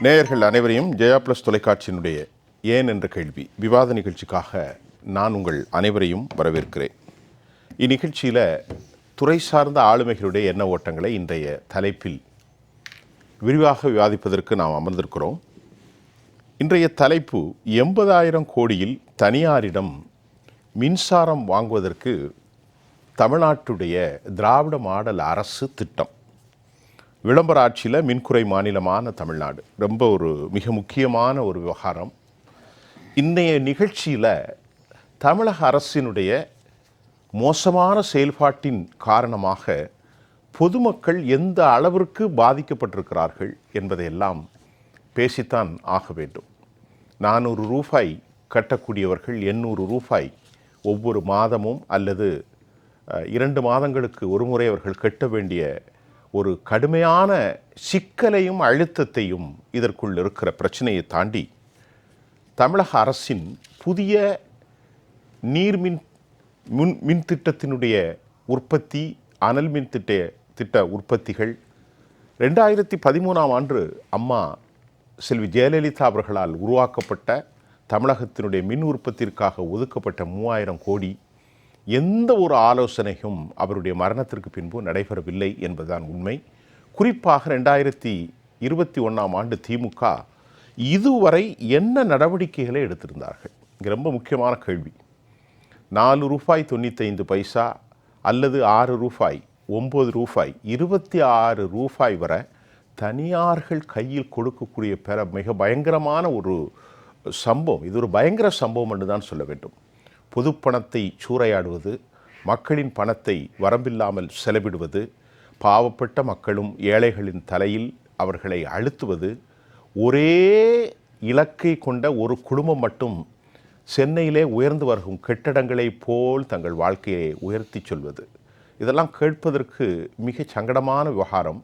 நேயர்கள் அனைவரையும் ஜெயா பிளஸ் தொலைக்காட்சியினுடைய ஏன் என்ற கேள்வி விவாத நிகழ்ச்சிக்காக நான் உங்கள் அனைவரையும் வரவேற்கிறேன். இந்நிகழ்ச்சியில் துறை சார்ந்த ஆளுமைகளுடைய எண்ண ஓட்டங்களை இன்றைய தலைப்பில் விரிவாக விவாதிப்பதற்கு நாம் அமர்ந்திருக்கிறோம். இன்றைய தலைப்பு 80,000 கோடியில் தனியாரிடம் மின்சாரம் வாங்குவதற்கு தமிழ்நாட்டுடைய திராவிட மாடல் அரசு திட்டம். விளம்பர ஆட்சியில் மின்குறை மாநிலமான தமிழ்நாடு ரொம்ப மிக முக்கியமான ஒரு விவகாரம். இன்றைய நிகழ்ச்சியில் தமிழக அரசினுடைய மோசமான செயல்பாட்டின் காரணமாக பொதுமக்கள் எந்த அளவிற்கு பாதிக்கப்பட்டிருக்கிறார்கள் என்பதையெல்லாம் பேசித்தான் ஆக வேண்டும். 400 ரூபாய் கட்டக்கூடியவர்கள் 800 ரூபாய் ஒவ்வொரு மாதமும் அல்லது 2 மாதங்களுக்கு ஒரு முறை அவர்கள் கட்ட வேண்டிய ஒரு கடுமையான சிக்கலையும் அழுத்தத்தையும் இதற்குள் இருக்கிற பிரச்சனையை தாண்டி தமிழக அரசின் புதிய மின் திட்டத்தினுடைய உற்பத்தி, அனல் மின் திட்ட உற்பத்திகள் 2013ஆம் ஆண்டு அம்மா செல்வி ஜெயலலிதா அவர்களால் உருவாக்கப்பட்ட தமிழகத்தினுடைய மின் உற்பத்திற்காக ஒதுக்கப்பட்ட 3000 கோடி எந்த ஒரு ஆலோசனையும் அவருடைய மரணத்திற்கு பின்பு நடைபெறவில்லை என்பதுதான் உண்மை. குறிப்பாக 2021ஆம் ஆண்டு திமுக இதுவரை என்ன நடவடிக்கைகளை எடுத்திருந்தார்கள்? இங்கே ரொம்ப முக்கியமான கேள்வி. 4 ரூபாய் 95 பைசா அல்லது 6 ரூபாய் 9 ரூபாய் 26 ரூபாய் வரை தனியார்கள் கையில் கொடுக்கக்கூடிய மிக பயங்கரமான ஒரு சம்பவம். இது ஒரு பயங்கர சம்பவம் என்று தான் சொல்ல வேண்டும். பொது பணத்தை சூறையாடுவது, மக்களின் பணத்தை வரம்பில்லாமல் செலவிடுவது, பாவப்பட்ட மக்களும் ஏழைகளின் தலையில் அவர்களை அழுத்துவது, ஒரே இலக்கை கொண்ட ஒரு குடும்பம் மட்டும் சென்னையிலே உயர்ந்து வரும் கட்டிடங்களை போல் தங்கள் வாழ்க்கையை உயர்த்தி சொல்வது, இதெல்லாம் கேட்பதற்கு மிக சங்கடமான விவகாரம்.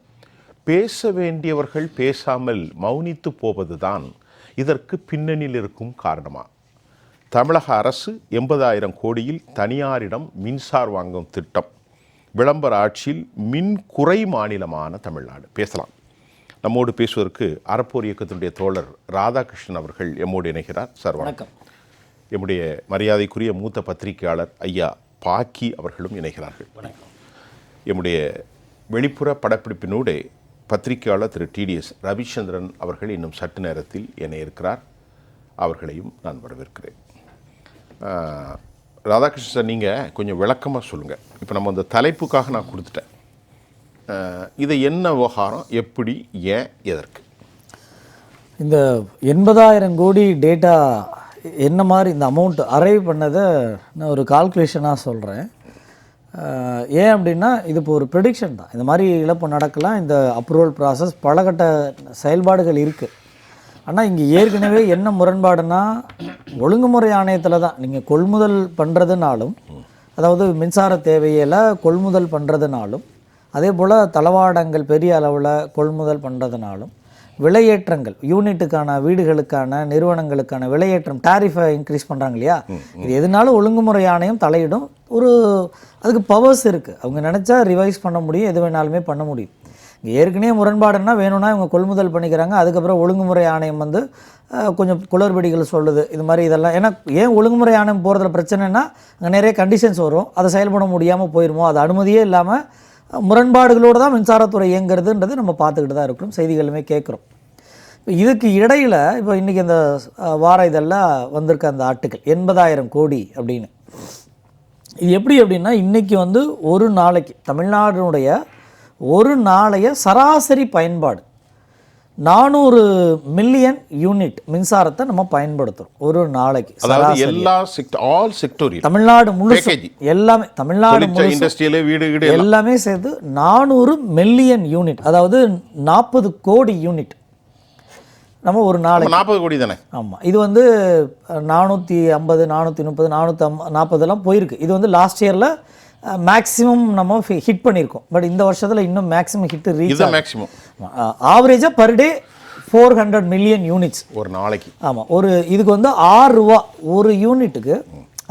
பேச வேண்டியவர்கள் பேசாமல் மௌனித்து போவதுதான் இதற்கு பின்னணியில் இருக்கும் காரணமாக தமிழக அரசு 80,000 கோடியில் தனியாரிடம் மின்சார் வாங்கும் திட்டம். விளம்பர ஆட்சியில் மின் குறை மாநிலமான தமிழ்நாடு. பேசலாம். நம்மோடு பேசுவதற்கு அறப்போர் இயக்கத்தினுடைய தோழர் ராதாகிருஷ்ணன் அவர்கள் எம்மோடு இணைகிறார். சார் வணக்கம். எம்முடைய மரியாதைக்குரிய மூத்த பத்திரிகையாளர் ஐயா பாக்கி அவர்களும் இணைகிறார்கள். வணக்கம். எம்முடைய வெளிப்புற படப்பிடிப்பினூடே பத்திரிகையாளர் திரு TDS ரவிச்சந்திரன் அவர்கள் இன்னும் சற்று நேரத்தில் இணைய இருக்கிறார். அவர்களையும் நான் வரவேற்கிறேன். ராதாகிருஷ்ணன் சார், நீங்கள் கொஞ்சம் விளக்கமாக சொல்லுங்கள். இப்போ நம்ம அந்த தலைப்புக்காக நான் கொடுத்துட்டேன். இதை என்ன விவகாரம், எப்படி, ஏன், எதற்கு? இந்த 80,000 கோடி டேட்டா என்ன மாதிரி இந்த அமௌண்ட் அரைவ் பண்ணதை நான் ஒரு கால்குலேஷனாக சொல்கிறேன். ஏன் அப்படின்னா இது இப்போ ஒரு ப்ரெடிக்ஷன் தான். இந்த மாதிரி இழப்பு நடக்கலாம். இந்த அப்ரூவல் ப்ராசஸ் பலகட்ட செயல்பாடுகள் இருக்குது. ஆனால் இங்கே ஏற்கனவே என்ன முரண்பாடுனா, ஒழுங்குமுறை ஆணையத்தில் தான் நீங்கள் கொள்முதல் பண்ணுறதுனாலும், அதாவது மின்சார தேவையில் கொள்முதல் பண்ணுறதுனாலும், அதே போல் தளவாடங்கள் பெரிய அளவில் கொள்முதல் பண்ணுறதுனாலும், விலையேற்றங்கள் யூனிட்டுக்கான வீடுகளுக்கான நிறுவனங்களுக்கான விலையேற்றம் டாரிஃபை இன்க்ரீஸ் பண்ணுறாங்க இல்லையா, இது எதுனாலும் ஒழுங்குமுறை ஆணையம் தலையிடும். அதுக்கு பவர்ஸ் இருக்குது. அவங்க நினச்சா ரிவைஸ் பண்ண முடியும், எது வேணாலுமே பண்ண முடியும். இங்கே ஏற்கனவே முரண்பாடுன்னா வேணும்னா இவங்க கொள்முதல் பண்ணிக்கிறாங்க. அதுக்கப்புறம் ஒழுங்குமுறை ஆணையம் கொஞ்சம் குளறுபடிகள் சொல்லுது. இது மாதிரி இதெல்லாம் ஏன்னா ஏன் ஒழுங்குமுறை ஆணையம் போகிறதுல பிரச்சனைனா, அங்கே நிறைய கண்டிஷன்ஸ் வரும், அதை செயல்பட முடியாமல் போயிடுமோ, அது அனுமதியே இல்லாமல் முரண்பாடுகளோடு தான் மின்சாரத்துறை இயங்குறதுன்றது நம்ம பார்த்துக்கிட்டு தான் இருக்கிறோம், செய்திகளுமே கேட்குறோம். இப்போ இதுக்கு இடையில் இப்போ இன்றைக்கி இந்த வார இதெல்லாம் வந்திருக்க அந்த ஆர்டிக்கல் 80,000 கோடி அப்படின்னு. இது எப்படி அப்படின்னா, இன்றைக்கி ஒரு நாளைக்கு தமிழ்நாடுடைய ஒரு நாளைய சராசரி பயன்பாடு 400 மில்லியன் யூனிட் மின்சாரத்தை நம்ம பயன்படுத்துகிறோம் ஒரு நாளைக்கு. தமிழ்நாடு முழுக்க எல்லாமே, தமிழ்நாடு எல்லாமே சேர்த்து 400 மில்லியன் யூனிட், அதாவது 40 கோடி யூனிட் நம்ம ஒரு நாளைக்கு. 40 கோடி தானே? ஆமாம். இது 450 430 440 போயிருக்கு. இது லாஸ்ட் இயரில் மேக்ஸிமம் நம்ம ஹிட் பண்ணியிருக்கோம். பட் இந்த வருஷத்தில் இன்னும் மேக்ஸிமம் ஹிட் ரீச் மேக்ஸிமம் ஆவரேஜாக பர் டே 400 மில்லியன் யூனிட்ஸ் ஒரு நாளைக்கு. ஆமாம். இதுக்கு 6 ரூபா ஒரு யூனிட்டுக்கு.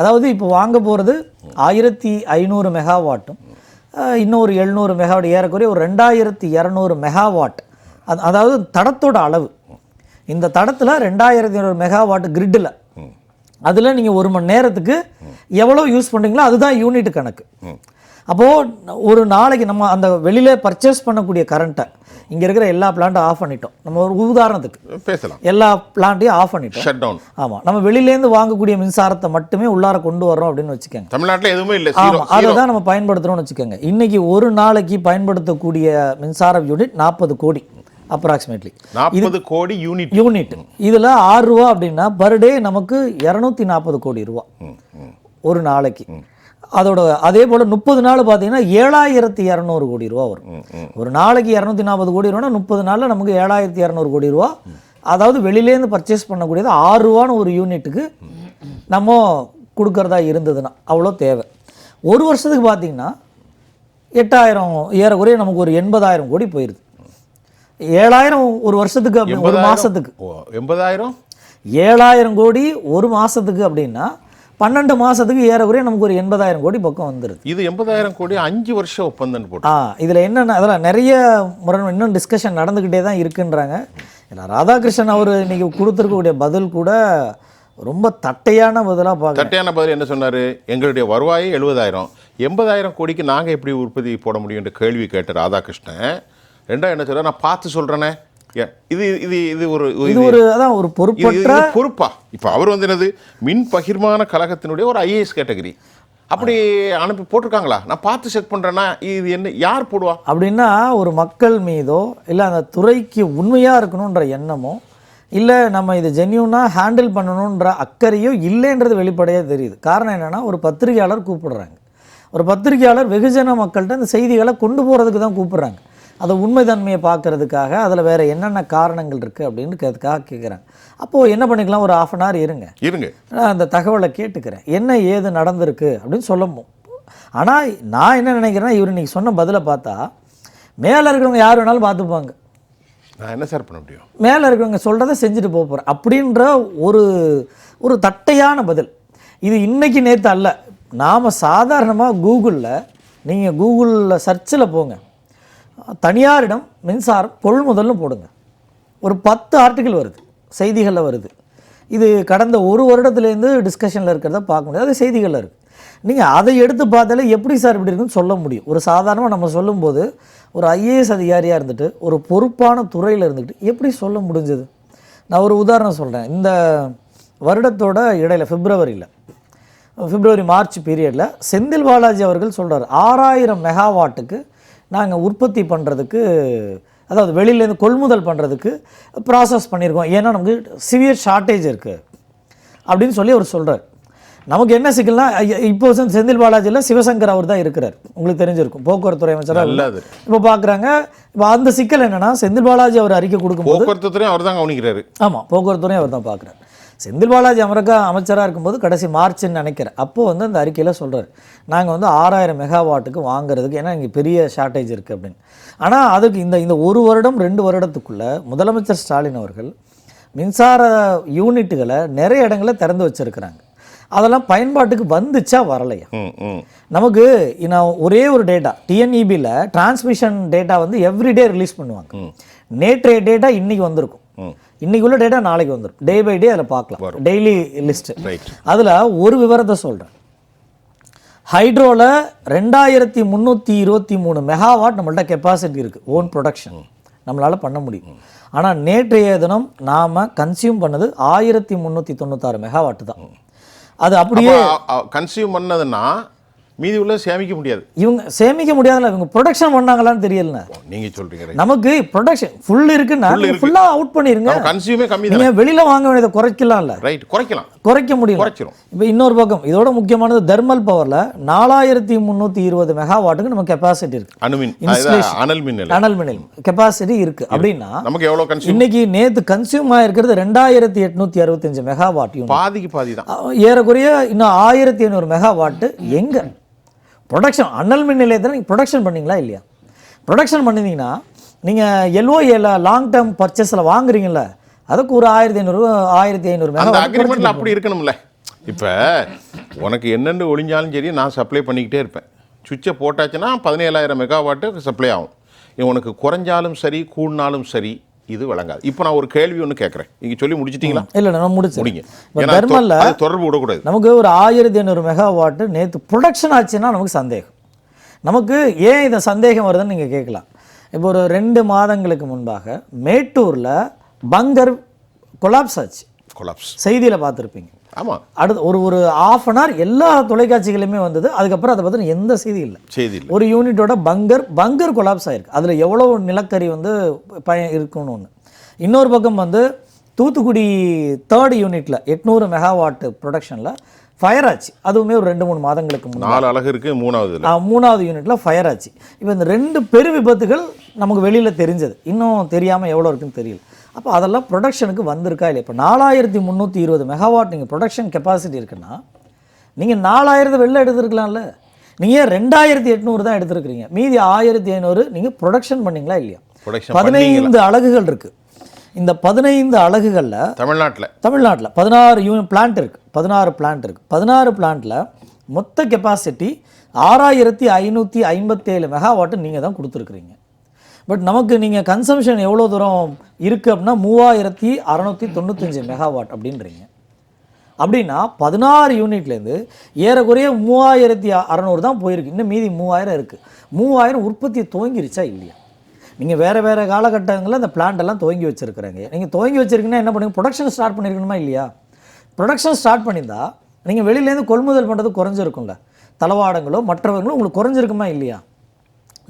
அதாவது இப்போ வாங்க போகிறது 1500 மெகாவாட்டும் இன்னொரு 700 மெகாவாட், ஏறக்குறைய ஒரு 2200 மெகாவாட். அதாவது தடத்தோட அளவு. இந்த தடத்தில் 2500 மெகாவாட் கிரிட்டில் அதில் நீங்கள் 1 மணி நேரத்துக்கு எவ்வளோ யூஸ் பண்ணுறீங்களோ அதுதான் யூனிட் கணக்கு. அப்போது ஒரு நாளைக்கு நம்ம அந்த வெளியில் பர்ச்சேஸ் பண்ணக்கூடிய கரண்ட்டை இங்கே இருக்கிற எல்லா பிளான்ட்டும் ஆஃப் பண்ணிட்டோம். நம்ம ஒரு உதாரணத்துக்கு பேசலாம், எல்லா பிளான்ட்டையும் ஆஃப் பண்ணிட்டோம், ஷட் டவுன். ஆமாம், நம்ம வெளியிலேருந்து வாங்கக்கூடிய மின்சாரத்தை மட்டுமே உள்ளார கொண்டு வரோம் அப்படின்னு வச்சுக்கோங்க. தமிழ்நாட்டில் எதுவுமே இல்லை, ஆமாம், அதை தான் நம்ம பயன்படுத்துகிறோம்னு வச்சுக்கோங்க. இன்றைக்கி ஒரு நாளைக்கு பயன்படுத்தக்கூடிய மின்சார யூனிட் 40 கோடி அப்ராக்சிமேட்லி 40 கோடி யூனிட். இதில் 6 ரூபா அப்படின்னா பர் டே நமக்கு 240 கோடி ரூபா ஒரு நாளைக்கு. அதோட அதே போல் 30 நாள் பார்த்தீங்கன்னா 7200 கோடி ரூபா வரும். ஒரு நாளைக்கு 240 கோடி ரூபானா 30 நாளில் நமக்கு 7200 கோடி ரூபா. அதாவது வெளியிலேருந்து பர்ச்சேஸ் பண்ணக்கூடியது 6 ரூபான்னு ஒரு யூனிட்டுக்கு நம்ம கொடுக்கறதா இருந்ததுன்னா அவ்வளோ தேவை. ஒரு வருஷத்துக்கு பார்த்தீங்கன்னா 8000 ஏறக்குறைய நமக்கு ஒரு 80,000 கோடி போயிடுது. 7000 ஒரு வருஷத்துக்கு அப்படி ஒரு மாதத்துக்கு 7000 கோடி ஒரு மாதத்துக்கு அப்படின்னா 12 மாதத்துக்கு ஏறக்குறைய நமக்கு ஒரு 80,000 கோடி பக்கம் வந்துடுது. இது 80,000 கோடி 5 வருஷம் ஒப்பந்தம் போட்டு. இதில் என்னென்ன அதெல்லாம் நிறைய முறை இன்னும் டிஸ்கஷன் நடந்துக்கிட்டே தான் இருக்குன்றாங்க. இல்லை, ராதாகிருஷ்ணன் அவர் இன்னைக்கு கொடுத்துருக்கக்கூடிய பதில் கூட ரொம்ப தட்டையான பதிலாக பார்க்க. தட்டையான பதில் என்ன சொன்னார்? எங்களுடைய வருவாயை 70,000, 80,000 கோடிக்கு நாங்கள் எப்படி உற்பத்தி போட முடியும் என்ற கேள்வி கேட்ட ராதாகிருஷ்ணன் ரெண்டாவது என்ன சொல்கிறார்? நான் பார்த்து சொல்கிறேனே. இது இது இது ஒரு அதான் ஒரு பொறுப்பற்ற பொறுப்பா? இப்போ அவர் வந்து என்னது, மின் பகிர்மான கழகத்தினுடைய ஒரு ஐஏஎஸ் கேட்டகரி அப்படி அனுப்பி போட்டிருக்காங்களா? நான் பார்த்து செக் பண்ணுறேன்னா இது என்ன, யார் போடுவா? அப்படின்னா ஒரு மக்கள் மீதோ இல்லை அந்த துறைக்கு உண்மையாக இருக்கணுன்ற எண்ணமோ இல்லை நம்ம இது ஜென்யூனாக ஹேண்டில் பண்ணணுன்ற அக்கறையோ இல்லைன்றது வெளிப்படையாக தெரியுது. காரணம் என்னென்னா, ஒரு பத்திரிகையாளர் கூப்பிடுறாங்க. ஒரு பத்திரிகையாளர் வெகுஜன மக்கள்கிட்ட அந்த செய்திகளை கொண்டு போகிறதுக்கு தான் கூப்பிட்றாங்க. அதை உண்மைத்தன்மையை பார்க்கறதுக்காக அதில் வேறு என்னென்ன காரணங்கள் இருக்குது அப்படின்றதுக்காக கேட்குறாங்க. அப்போது என்ன பண்ணிக்கலாம், ஒரு 1/2 hour இருங்க, அந்த தகவலை கேட்டுக்கிறேன், என்ன ஏது நடந்திருக்கு அப்படின்னு சொல்லணும். ஆனால் நான் என்ன நினைக்கிறேன்னா, இவர் இன்றைக்கி சொன்ன பதிலை பார்த்தா மேலே இருக்கிறவங்க யார் வேணாலும் பார்த்துப்பாங்க. நான் என்ன சார் பண்ண முடியும்? மேலே இருக்கிறவங்க சொல்கிறத செஞ்சுட்டு போகிறேன் அப்படின்ற ஒரு தட்டையான பதில். இது இன்றைக்கி நேற்று அல்ல. நாம் சாதாரணமாக நீங்கள் கூகுளில் சர்ச்சில் போங்க, தனியாரிடம் மின்சாரம் கொள்முதல்னு போடுங்க, ஒரு 10 ஆர்டிக்கிள் வருது, செய்திகளில் வருது. இது கடந்த ஒரு வருடத்துலேருந்து டிஸ்கஷனில் இருக்கிறத பார்க்க முடியாது, அது செய்திகளில் இருக்குது. நீங்கள் அதை எடுத்து பார்த்தாலே எப்படி சார் இப்படி இருக்குன்னு சொல்ல முடியும். ஒரு சாதாரணமாக நம்ம சொல்லும்போது ஒரு ஐஏஎஸ் அதிகாரியாக இருந்துட்டு ஒரு பொறுப்பான துறையில் இருந்துக்கிட்டு எப்படி சொல்ல முடிஞ்சது? நான் ஒரு உதாரணம் சொல்கிறேன். இந்த வருடத்தோட இடையில் பிப்ரவரி மார்ச் பீரியடில் செந்தில் பாலாஜி அவர்கள் சொல்கிறார், 6000 மெகாவாட்டுக்கு நாங்கள் உற்பத்தி பண்ணுறதுக்கு, அதாவது வெளியிலேருந்து கொள்முதல் பண்ணுறதுக்கு ப்ராசஸ் பண்ணியிருக்கோம், ஏன்னா நமக்கு சிவியர் ஷார்ட்டேஜ் இருக்குது அப்படின்னு சொல்லி அவர் சொல்கிறார். நமக்கு என்ன சிக்கல்னா, இப்போ செந்தில் பாலாஜியில் சிவசங்கர் அவர் தான் இருக்கிறார், உங்களுக்கு தெரிஞ்சிருக்கும், போக்குவரத்துறை அமைச்சராக இப்போ பார்க்குறாங்க. இப்போ அந்த சிக்கல் என்னென்னா, செந்தில் பாலாஜி அவர் அறிக்கை கொடுக்கும்போது போக்குவரத்துறையும் அவர் தான் கவனிக்கிறாரு. ஆமாம், போக்குவரத்துறையும் அவர் தான் பார்க்குறாரு. செந்தில் பாலாஜி அமைச்சராக இருக்கும்போது கடைசி மார்ச்ன்னு நினைக்கிறேன், அப்போது அந்த அறிக்கையில் சொல்கிறார், நாங்கள் 6000 மெகாவாட்டுக்கு வாங்குறதுக்கு, ஏன்னா இங்கே பெரிய ஷார்ட்டேஜ் இருக்குது அப்படின்னு. ஆனால் அதுக்கு இந்த ஒரு வருடம் 2 வருடத்துக்குள்ளே முதலமைச்சர் ஸ்டாலின் அவர்கள் மின்சார யூனிட்டுகளை நிறைய இடங்களில் திறந்து வச்சுருக்கிறாங்க. அதெல்லாம் பயன்பாட்டுக்கு வந்துச்சா வரலையா? நமக்கு நான் ஒரே ஒரு டேட்டா, டிஎன்இபியில் டிரான்ஸ்மிஷன் டேட்டா எவ்ரிடே ரிலீஸ் பண்ணுவாங்க. நேற்றைய டேட்டா இன்றைக்கி வந்திருக்கும், இன்றைக்கி உள்ள டேட்டா நாளைக்கு வந்துடும், டே பை டே அதில் பார்க்கலாம், டெய்லி லிஸ்ட்டு. அதில் ஒரு விவரத்தை சொல்கிறேன். ஹைட்ரோவில் 2323 மெகாவாட் நம்மள்ட்ட கெப்பாசிட்டி இருக்குது, ஓன் ப்ரொடக்ஷன் நம்மளால் பண்ண முடியும். ஆனால் நேற்றைய தினம் நாம் கன்சியூம் பண்ணது 1396 மெகாவாட்டு தான். அது அப்படியே கன்சியூம் பண்ணதுன்னா மீதி உள்ள சேமிக்க முடியாது. இவங்க சேமிக்க முடியாதுல்ல, இவங்க ப்ரொடக்ஷன் பண்ணாங்களான்னு தெரியல. நீங்க சொல்றீங்க நமக்கு ப்ரொடக்ஷன் ஃபுல் இருக்குன்னா ஃபுல்லா அவுட் பண்ணிருங்க. கன்சியூமே கம்மி தான். நீங்க வெளியில வாங்க வேண்டியதை குறைக்கலாம்ல. ரைட், குறைக்க முடியும். இப்போ இன்னொரு பக்கம் இதோட முக்கியமானது தெர்மல் பவர்ல 4320 மெகாவாட்டுக்கு நம்ம கெபாசிட்டி இருக்கு. அனல் மின் கெபாசிட்டி இருக்கு. அப்படின்னா நமக்கு எவ்வளவு கன்சியூம்? இன்னைக்கு நேத்து கன்சியூம் ஆயிருக்கிறது 2865 மெகாவாட். பாதிக்கு பாதி தான். ஏறக்குறைய இன்னும் 1500 மெகாவாட் எங்க ப்ரொடக்ஷன்? அனல் மின் நிலையத்தில் நீங்கள் ப்ரொடக்ஷன் பண்ணிங்களா இல்லையா? ப்ரொடக்ஷன் பண்ணிங்கன்னா நீங்கள் எல்ஓஏல லாங் டேர்ம் பர்ச்சேஸில் வாங்குறீங்கள, அதுக்கு ஒரு 1500 மெகாவாட் அக்ரிமெண்ட்டில் அப்படி இருக்கணும்ல. இப்போ உனக்கு என்னென்னு ஒழிஞ்சாலும் சரி, நான் சப்ளை பண்ணிக்கிட்டே இருப்பேன். சுவிட்சை போட்டாச்சுன்னா 17,000 மெகாவாட்டு சப்ளை ஆகும். உனக்கு குறைஞ்சாலும் சரி கூடினாலும் சரி, இது வழங்காது. இப்போ நான் ஒரு கேள்வி ஒன்று கேட்குறேன், நீங்கள் சொல்லி முடிச்சிட்டீங்களா? இல்லை, நான் முடிச்சேன். முடிங்க. இப்போ தெர்மல்ல தொடர்பு விடக்கூடாது. நமக்கு ஒரு 1500 மெகாவாட்டு நேற்று ப்ரொடக்ஷன் ஆச்சுன்னா நமக்கு சந்தேகம். நமக்கு ஏன் இந்த சந்தேகம் வருதுன்னு நீங்கள் கேட்கலாம். இப்போ ஒரு 2 மாதங்களுக்கு முன்பாக மேட்டூரில் பங்கர் கொலாப்ஸ் ஆச்சு. செய்தியில் பார்த்துருப்பீங்க. ஆமாம். அடுத்து ஒரு ½ அன் ஹவர் எல்லா தொலைக்காட்சிகளுமே வந்தது. அதுக்கப்புறம் அதை பற்றின எந்த செய்தி இல்லை. ஒரு யூனிட்டோட பங்கர் கொலாப்ஸ் ஆயிருக்கு. அதில் எவ்வளோ நிலக்கரி இருக்குன்னு ஒன்று. இன்னொரு பக்கம் தூத்துக்குடி 3rd யூனிட்டில் 800 மெகாவாட் ப்ரொடக்ஷனில் ஃபயர் ஆச்சு. அதுவுமே ஒரு 2-3 மாதங்களுக்கு முன்னாடி. 4 அலகு இருக்குது, 3வது யூனிட்டில் ஃபயர் ஆச்சு. இப்போ இந்த 2 பெரு விபத்துகள் நமக்கு வெளியில் தெரிஞ்சது. இன்னும் தெரியாமல் எவ்வளோ இருக்குன்னு தெரியல. அப்போ அதெல்லாம் ப்ரொடக்ஷனுக்கு வந்திருக்கா இல்லை? இப்போ 4320 மெகாவாட் நீங்கள் ப்ரொடக்ஷன் கெப்பாசிட்டி இருக்குன்னா நீங்கள் 4000 வெளில எடுத்துருக்கலாம்ல. நீங்கள் 2800 தான் எடுத்துருக்கிறீங்க. மீதி 1500 நீங்கள் ப்ரொடக்ஷன் பண்ணிங்களா இல்லையா? 15 அலகுகள் இருக்குது. இந்த 15 அலகுகளில் தமிழ்நாட்டில் 16 பிளான்ட் இருக்குது. 16 பிளான்ட் இருக்குது. 16 பிளான்ட்டில் மொத்த கெப்பாசிட்டி 6557 மெகாவாட்டு நீங்கள் தான் கொடுத்துருக்குறீங்க. பட் நமக்கு நீங்கள் கன்சம்ஷன் எவ்வளோ தூரம் இருக்குது அப்படின்னா 3695 மெகாவாட் அப்படின்றீங்க. அப்படின்னா 16 யூனிட்லேருந்து ஏறக்குறைய 3600 தான் போயிருக்கு. இன்னும் மீதி 3000 இருக்குது. 3000 உற்பத்தியை துவங்கிருச்சா இல்லையா? நீங்கள் வேறு காலகட்டங்களில் அந்த பிளான்ட் எல்லாம் துவங்கி வச்சுருக்குறாங்க. நீங்கள் துவங்கி வச்சுருக்கீங்கன்னா என்ன பண்ணுங்க? ப்ரொடக்ஷன் ஸ்டார்ட் பண்ணியிருக்கணுமா இல்லையா? ப்ரொடக்ஷன் ஸ்டார்ட் பண்ணியிருந்தா நீங்கள் வெளியிலேருந்து கொள்முதல் பண்ணுறது குறைஞ்சிருக்கும்ல. தளவாடங்களோ மற்றவர்களோ உங்களுக்கு குறைஞ்சிருக்குமா இல்லையா?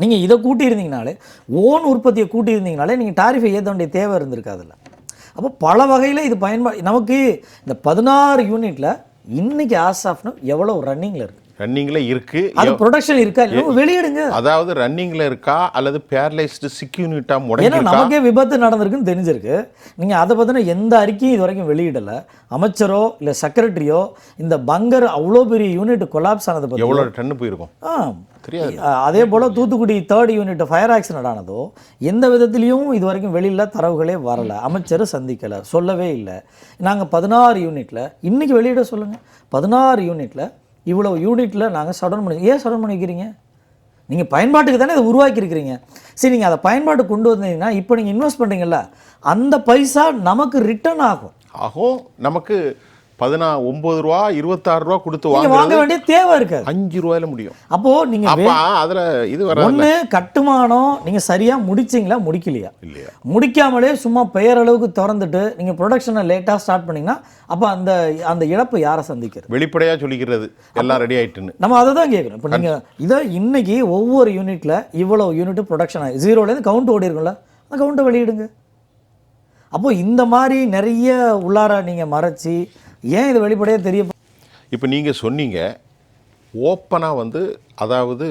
நீங்கள் இதை கூட்டியிருந்தீங்கனாலே, ஓன் உற்பத்தியை கூட்டியிருந்தீங்கனாலே நீங்கள் டாரிஃபை ஏற்ற வேண்டிய தேவை இருந்திருக்காதுல்ல. அப்போ பல வகையில் இது நமக்கு இந்த 16 யூனிட்டில் இன்றைக்கி ஆஸ் ஆஃப் நவ் எவ்வளோ ரன்னிங்கில் இருக்குது? அது ப்ரொடக்ஷன் இருக்கா இல்லை வெளியிடுங்க. அதாவது ரன்னிங்கில் இருக்கா அல்லது பேரலைஸ்டு சிக் யூனிட்டா முடங்கி? ஏன்னா நமக்கே விபத்து நடந்திருக்குன்னு தெரிஞ்சிருக்கு. நீங்கள் அதை பற்றின எந்த அறிக்கையும் இது வரைக்கும் வெளியிடலை. அமைச்சரோ இல்லை செக்ரட்டரியோ இந்த பங்கர் அவ்வளோ பெரிய யூனிட் கொலாப்ஸ் ஆனது பற்றி எவ்வளோ டன்னு போயிருக்கும் தெரியாது. அதே போல் Thoothukudi 3rd unit fire accident ஆனதோ எந்த விதத்துலையும் இது வரைக்கும் வெளியில் தரவுகளே வரலை. அமைச்சர் சந்திக்கலை, சொல்லவே இல்லை. நாங்கள் 16 யூனிட்டில் இன்றைக்கி வெளியிட சொல்லுங்கள். 16 யூனிட்டில் இவ்வளோ யூனிட்டில் நாங்கள் ஷட் பண்ணி. ஏன் ஷட் பண்ணி வைக்கிறீங்க? நீங்கள் பயன்பாட்டுக்கு தானே அதை உருவாக்கியிருக்கிறீங்க. சரி, நீங்கள் அதை பயன்பாட்டு கொண்டு வந்தீங்கன்னா இப்போ நீங்கள் இன்வெஸ்ட் பண்ணுறீங்கல்ல, அந்த பைசா நமக்கு ரிட்டர்ன் ஆகும். நமக்கு 9 ரூபா 26 ரூபா கொடுத்து வாங்க வேண்டிய தேவை இருக்காது. 5 ரூபாயில முடியும். அப்போ நீங்க அதில் இது வர ஒன்று கட்டுமானம் நீங்கள் சரியாக முடிச்சிங்களா முடிக்கலையா? முடிக்காமலே சும்மா பெயரளவுக்கு திறந்துட்டு நீங்கள் ப்ரொடக்ஷனை லேட்டாக ஸ்டார்ட் பண்ணிங்கன்னா அப்போ அந்த இழப்பு யாரை சந்திக்கிறது? வெளிப்படையாக சொல்லிக்கிறது எல்லாம் ரெடி ஆகிட்டுன்னு நம்ம அதை தான் கேட்குறோம். இப்போ நீங்கள் இதை இன்னைக்கு ஒவ்வொரு யூனிட்டில் இவ்வளோ யூனிட் ப்ரொடக்ஷன் ஆகி 0லேருந்து கவுண்ட் ஓடி இருக்கும்ல, அந்த கவுண்ட்டை வெளியிடுங்க. அப்போது இந்த மாதிரி நிறைய உள்ளார நீங்கள் மறைச்சி ஏன் இது வெளிப்படையாக தெரிய? இப்போ நீங்கள் சொன்னீங்க ஓப்பனாக அதாவது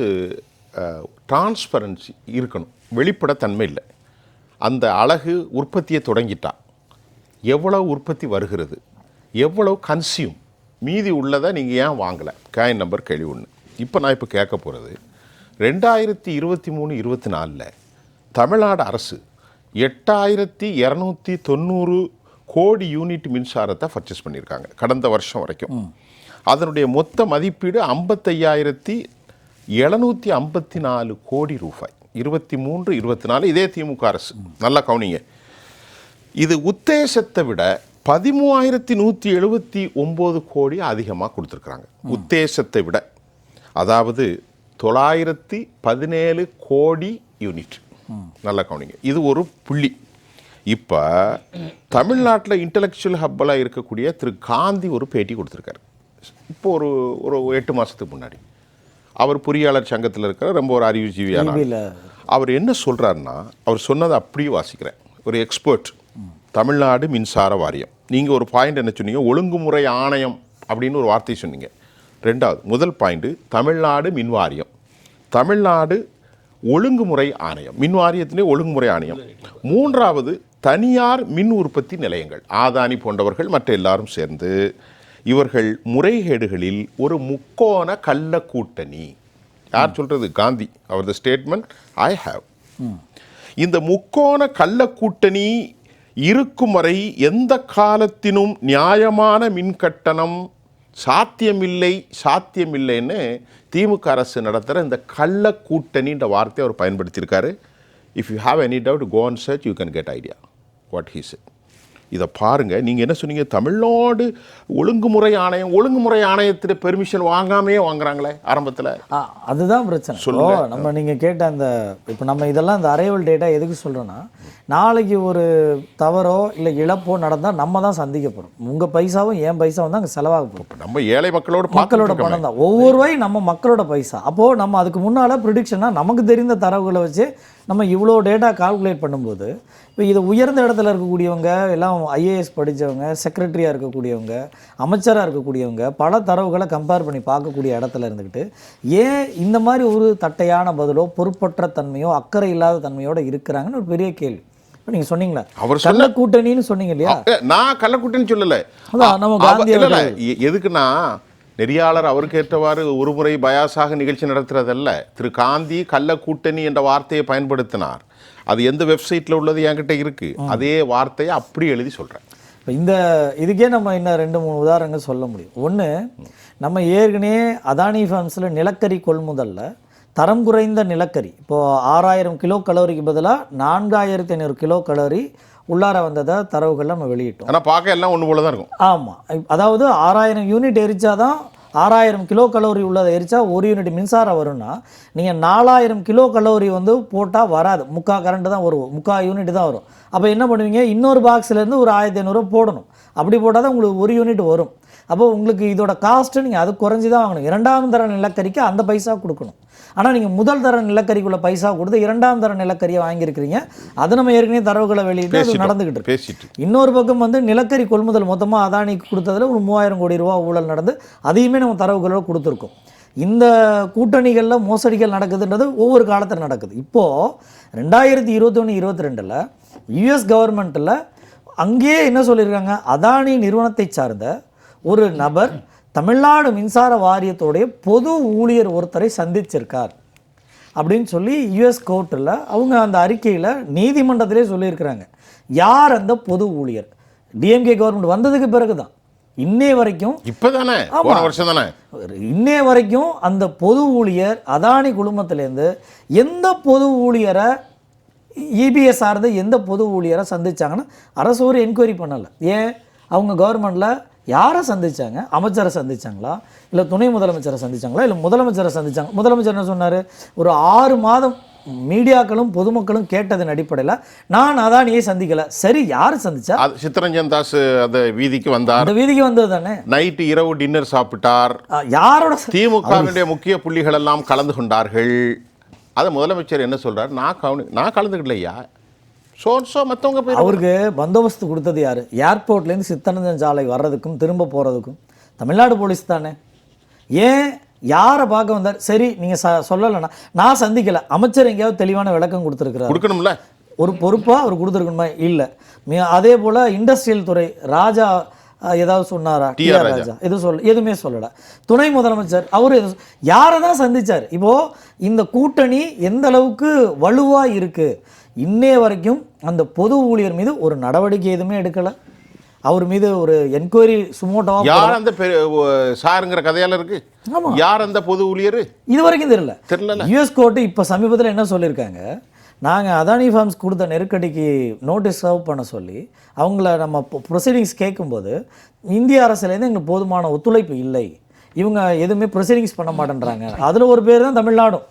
டிரான்ஸ்பரன்சி இருக்கணும், வெளிப்படைத்தன்மை இல்லை. அந்த அழகு உற்பத்தியை தொடங்கிட்டா எவ்வளோ உற்பத்தி வருகிறது, எவ்வளோ கன்சியூம், மீதி உள்ளதை நீங்கள் ஏன் வாங்கலை? காயின் நம்பர் கேள்வி 1. இப்போ நான் கேட்க போகிறது 2023-24 தமிழ்நாடு அரசு 8290 கோடி யூனிட் மின்சாரத்தை பர்ச்சேஸ் பண்ணியிருக்காங்க கடந்த வருஷம் வரைக்கும். அதனுடைய மொத்த மதிப்பீடு 55,754 கோடி ரூபாய். 23-24 இதே திமுக அரசு. நல்லா கவனிங்க. இது உத்தேசத்தை விட 13,179 கோடி அதிகமாக கொடுத்துருக்குறாங்க. உத்தேசத்தை விட, அதாவது 917 கோடி யூனிட். நல்லா கவனிங்க, இது ஒரு புள்ளி. இப்போ தமிழ்நாட்டில் இன்டலெக்சுவல் ஹப்பலாக இருக்கக்கூடிய திரு காந்தி ஒரு பேட்டி கொடுத்துருக்காரு. இப்போ ஒரு 8 மாதத்துக்கு முன்னாடி. அவர் பொறியாளர் சங்கத்தில் இருக்கிற ரொம்ப ஒரு அறிவுஜீவியான அவர் என்ன சொல்கிறாருன்னா, அவர் சொன்னதை அப்படியே வாசிக்கிறேன். ஒரு எக்ஸ்பர்ட், தமிழ்நாடு மின்சார வாரியம். நீங்கள் ஒரு பாயிண்ட் என்ன சொன்னீங்க? ஒழுங்குமுறை ஆணையம் அப்படின்னு ஒரு வார்த்தை சொன்னீங்க. 2வது முதல் பாயிண்ட்டு தமிழ்நாடு மின் வாரியம், தமிழ்நாடு ஒழுங்குமுறை ஆணையம், மின் வாரியத்திலே ஒழுங்குமுறை ஆணையம். 3வது தனியார் மின் உற்பத்தி நிலையங்கள், ஆதானி போன்றவர்கள் மற்ற எல்லாரும் சேர்ந்து இவர்கள் முறைகேடுகளில் ஒரு முக்கோண கள்ள கூட்டணி. யார் சொல்றது? காந்தி. அவரது ஸ்டேட்மெண்ட் ஐ ஹாவ். இந்த முக்கோண கள்ள கூட்டணி இருக்கும் வரை எந்த காலத்தினும் நியாயமான மின் கட்டணம் சாத்தியமில்லைன்னு திமுக அரசு நடத்துகிற இந்த கள்ள கூட்டணின்ற வார்த்தையை அவர் பயன்படுத்தியிருக்காரு. If you have any doubt, go and search, you can get idea. What he said. இதை பாருங்க. நீங்கள் என்ன சொன்னீங்க? தமிழ்நாடு ஒழுங்குமுறை ஆணையத்திட்ட பெர்மிஷன் வாங்காமே வாங்குறாங்களே ஆரம்பத்தில். அதுதான் பிரச்சனை. நம்ம நீங்கள் கேட்ட அந்த இப்போ நம்ம இதெல்லாம் இந்த அரைவல் டேட்டா எதுக்கு சொல்கிறோன்னா, நாளைக்கு ஒரு தவறோ இல்லை இழப்போ நடந்தால் நம்ம தான் சந்திக்கப்படும். உங்கள் பைசாவும் என் பைசாவும் தான் அங்கே செலவாக போகும். நம்ம ஏழை மக்களோட பணம் தான் ஒவ்வொரு ரூபாய் நம்ம மக்களோட பைசா. அப்போது நம்ம அதுக்கு முன்னால் ப்ரிடிக்ஷனாக நமக்கு தெரிந்த தரவுகளை வச்சு நம்ம இவ்வளோ டேட்டா கால்குலேட் பண்ணும்போது, இப்போ இது உயர்ந்த இடத்துல இருக்கக்கூடியவங்க எல்லாம் ஐஏஎஸ் படித்தவங்க, செக்ரட்டரியாக இருக்கக்கூடியவங்க, அமைச்சராக இருக்கக்கூடியவங்க பல தரவுகளை கம்பேர் பண்ணி பார்க்கக்கூடிய இடத்துல இருந்துக்கிட்டு ஏன் இந்த மாதிரி ஒரு தட்டையான பதிலோ பொறுப்பற்ற தன்மையோ அக்கறை இல்லாத தன்மையோடு இருக்கிறாங்கன்னு ஒரு பெரிய கேள்வி. இப்போ நீங்கள் சொன்னீங்களா அவர் கள்ள கூட்டணின்னு சொன்னீங்க இல்லையா? நான் கள்ளக்கூட்டணின்னு சொல்லலை. நம்ம காந்தி எதுக்குன்னா, நெறியாளர் அவருக்கு ஏற்றவாறு ஒரு முறை பயாஸாக நிகழ்ச்சி நடத்துறதல்ல. திரு காந்தி கள்ள கூட்டணி என்ற வார்த்தையை பயன்படுத்தினார். அது எந்த வெப்சைட்டில் உள்ளது என்கிட்ட இருக்குது. அதே வார்த்தையை அப்படி எழுதி சொல்கிறேன். இப்போ இதுக்கே நம்ம இன்னும் 2-3 உதாரணங்கள் சொல்ல முடியும். ஒன்று, நம்ம ஏற்கனவே அதானி ஃபார்ம்ஸில் நிலக்கரி கொள்முதலில் தரம் குறைந்த நிலக்கரி இப்போது 6000 கிலோ கலோரிக்கு பதிலாக 4500 கிலோ கலோரி உள்ளார வந்ததை தரவுகள் நம்ம வெளியிட்டோம். ஆனால் பார்க்க எல்லாம் ஒன்று போல தான் இருக்கும். ஆமாம், அதாவது 6000 யூனிட் எரிச்சாதான் 6000 கிலோ கலோரி உள்ளதை எரிச்சா 1 யூனிட் மின்சாரம் வரும்னா, நீங்கள் 4000 கிலோ கலோரி வந்து போட்டால் வராது. 3/4 கரண்ட்டு தான் வரும், 3/4 யூனிட் தான் வரும். அப்போ என்ன பண்ணுவீங்க? இன்னொரு பாக்ஸ்லேருந்து ஒரு 1500 போடணும். அப்படி போட்டால் தான் உங்களுக்கு 1 யூனிட் வரும். அப்போ உங்களுக்கு இதோட காஸ்ட்டு நீங்கள் அது குறைஞ்சி தான் வாங்கணும். 2ஆம் தர நிலக்கரிக்கு அந்த பைசா கொடுக்கணும். ஆனால் நீங்கள் முதல் தர நிலக்கரிக்குள்ள பைசா கொடுத்து 2ஆம் தர நிலக்கரியை வாங்கியிருக்கிறீங்க. அது நம்ம ஏற்கனவே தரவுகளை வெளியிட்டு அது நடந்துக்கிட்டு பேசிட்டு. இன்னொரு பக்கம் வந்து நிலக்கரி கொள்முதல் மொத்தமாக அதானிக்கு கொடுத்ததில் ஒரு 3000 கோடி ரூபா ஊழல் நடந்து அதையுமே நம்ம தரவுகளோடு கொடுத்துருக்கோம். இந்த கூட்டணிகளில் மோசடிகள் நடக்குதுன்றது ஒவ்வொரு காலத்தில் நடக்குது. இப்போது 2021-22 யுஎஸ் கவர்மெண்ட்டில் அங்கேயே என்ன சொல்லியிருக்காங்க? அதானி நிறுவனத்தை சார்ந்த ஒரு நபர் தமிழ்நாடு மின்சார வாரியத்தோடைய பொது ஊழியர் ஒருத்தரை சந்திச்சிருக்கார் அப்படின்னு சொல்லி யுஎஸ் கோர்ட்டில் அவங்க அந்த அறிக்கையில் நீதிமன்றத்திலே சொல்லியிருக்கிறாங்க. யார் அந்த பொது ஊழியர்? டிஎம்கே கவர்மெண்ட் வந்ததுக்கு பிறகு தான். இன்னே வரைக்கும் இப்போதானே வருஷம் தானே இன்னே வரைக்கும் அந்த பொது ஊழியர் அதானி குழுமத்திலேருந்து எந்த பொது ஊழியரை இபிஎஸ் சார்ந்த எந்த பொது ஊழியரை சந்திச்சாங்கன்னா அரசு ஒரு என்கொயரி பண்ணலை. ஏன்? அவங்க கவர்மெண்ட்டில் யாரை சந்திச்சாங்க? அமைச்சரை சந்திச்சாங்களா, இல்லை துணை முதலமைச்சரை சந்திச்சாங்களா, இல்லை முதலமைச்சரை சந்திச்சாங்க? முதலமைச்சர் என்ன சொன்னார்? ஒரு 6 மாதம் மீடியாக்களும் பொதுமக்களும் கேட்டதன் அடிப்படையில் நான் அதானியை சந்திக்கலை. சரி, யார் சந்திச்சா? சித்தரஞ்சன் தாஸ் அந்த வீதிக்கு வந்தார். அந்த வீதிக்கு வந்தது தானே. நைட்டு இரவு டின்னர் சாப்பிட்டார். யாரோட? திமுகவினுடைய முக்கிய புள்ளிகள் எல்லாம் கலந்து கொண்டார்கள். அதை முதலமைச்சர் என்ன சொல்றார்? நான் கலந்துக்கலையா, மற்றவங்க. அவருக்கு பந்தோபஸ்து கொடுத்தது யார்? ஏர்போர்ட்லேருந்து சித்தரஞ்சன் சாலை வர்றதுக்கும் திரும்ப போகிறதுக்கும் தமிழ்நாடு போலீஸ் தானே. ஏன் யாரை பார்க்க வந்தார்? சரி, நீங்கள் சொல்லலைன்னா நான் சந்திக்கலை. அமைச்சர் எங்கேயாவது தெளிவான விளக்கம் கொடுத்துருக்குறாரு? ஒரு பொறுப்பாக அவர் கொடுத்துருக்கணுமா? இல்லை. அதே போல் இண்டஸ்ட்ரியல் துறை ராஜா ஏதாவது சொன்னாரா? டிஆர் ராஜா எதுவுமே சொல்லலை. துணை முதலமைச்சர் அவர் யாரை தான் சந்திச்சார்? இப்போது இந்த கூட்டணி எந்த அளவுக்கு வலுவாக இருக்குது? இன்னே வரைக்கும் அந்த பொது ஊழியர் மீது ஒரு நடவடிக்கை எதுவுமே எடுக்கலை. அவர் மீது ஒரு என்கொயரி சுமோட்டோவா யார் அந்த சாருங்கிற கதையால இருக்கு. யார் அந்த பொது ஊழியர்? இது வரைக்கும் தெரியல. யுஎஸ் கோர்ட்டு இப்போ சமீபத்தில் என்ன சொல்லியிருக்காங்க? நாங்கள் அதானி ஃபார்ம்ஸ் கொடுத்த நெருக்கடிக்கு நோட்டீஸ் சர்வ் பண்ண சொல்லி அவங்கள நம்ம ப்ரொசீடிங்ஸ் கேட்கும்போது இந்திய அரசுலேருந்து எங்களுக்கு போதுமான ஒத்துழைப்பு இல்லை, இவங்க எதுவுமே ப்ரொசீடிங்ஸ் பண்ண மாட்டேன்றாங்க. அதில் ஒரு பேர் தான் தமிழ்நாடும்.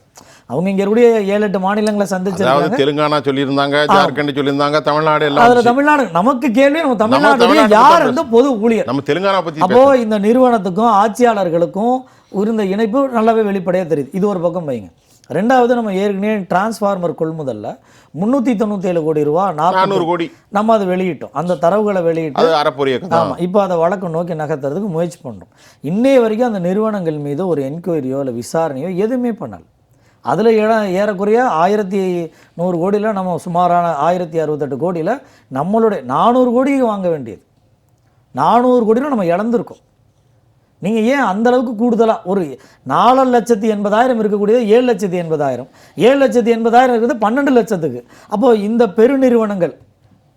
அவங்க இங்கே இருக்கக்கூடிய 7-8 மாநிலங்களை சந்திச்சிருக்காங்க. தெலுங்கானா சொல்லியிருந்தாங்க, ஜார்க்கண்ட் சொல்லியிருந்தாங்க, தமிழ்நாடு எல்லாம். அதில் தமிழ்நாடு நமக்கு கேள்வி, நம்ம தமிழ்நாடு யார் அந்த பொது ஊழியர்? நம்ம தெலுங்கானா பற்றி. அப்போ இந்த நிறுவனத்துக்கும் ஆட்சியாளர்களுக்கும் இருந்த இணைப்பு நல்லாவே வெளிப்படையாக தெரியுது. இது ஒரு பக்கம் வைங்க. ரெண்டாவது, நம்ம ஏற்கனவே டிரான்ஸ்ஃபார்மர் கொள்முதலில் 397 கோடி ரூபா 400 கோடி நம்ம அதை வெளியிட்டோம். அந்த தரவுகளை வெளியிட்டு ஆமாம், இப்போ அதை வழக்கு நோக்கி நகர்த்துறதுக்கு முயற்சி பண்ணுறோம். இன்னைய வரைக்கும் அந்த நிறுவனங்கள் மீது ஒரு என்கொயரியோ இல்லை விசாரணையோ எதுவுமே பண்ணலை. அதில் ஏறக்குறைய 1100 கோடியில் நம்ம சுமாரான 1068 கோடியில் நம்மளுடைய 400 கோடிக்கு வாங்க வேண்டியது 400 கோடியில் நம்ம இழந்திருக்கோம். நீங்கள் ஏன் அந்தளவுக்கு கூடுதலாக ஒரு 4,80,000 இருக்கக்கூடியது 7,80,000, 7,80,000 இருக்குது 12 லட்சத்துக்கு. அப்போது இந்த பெருநிறுவனங்கள்,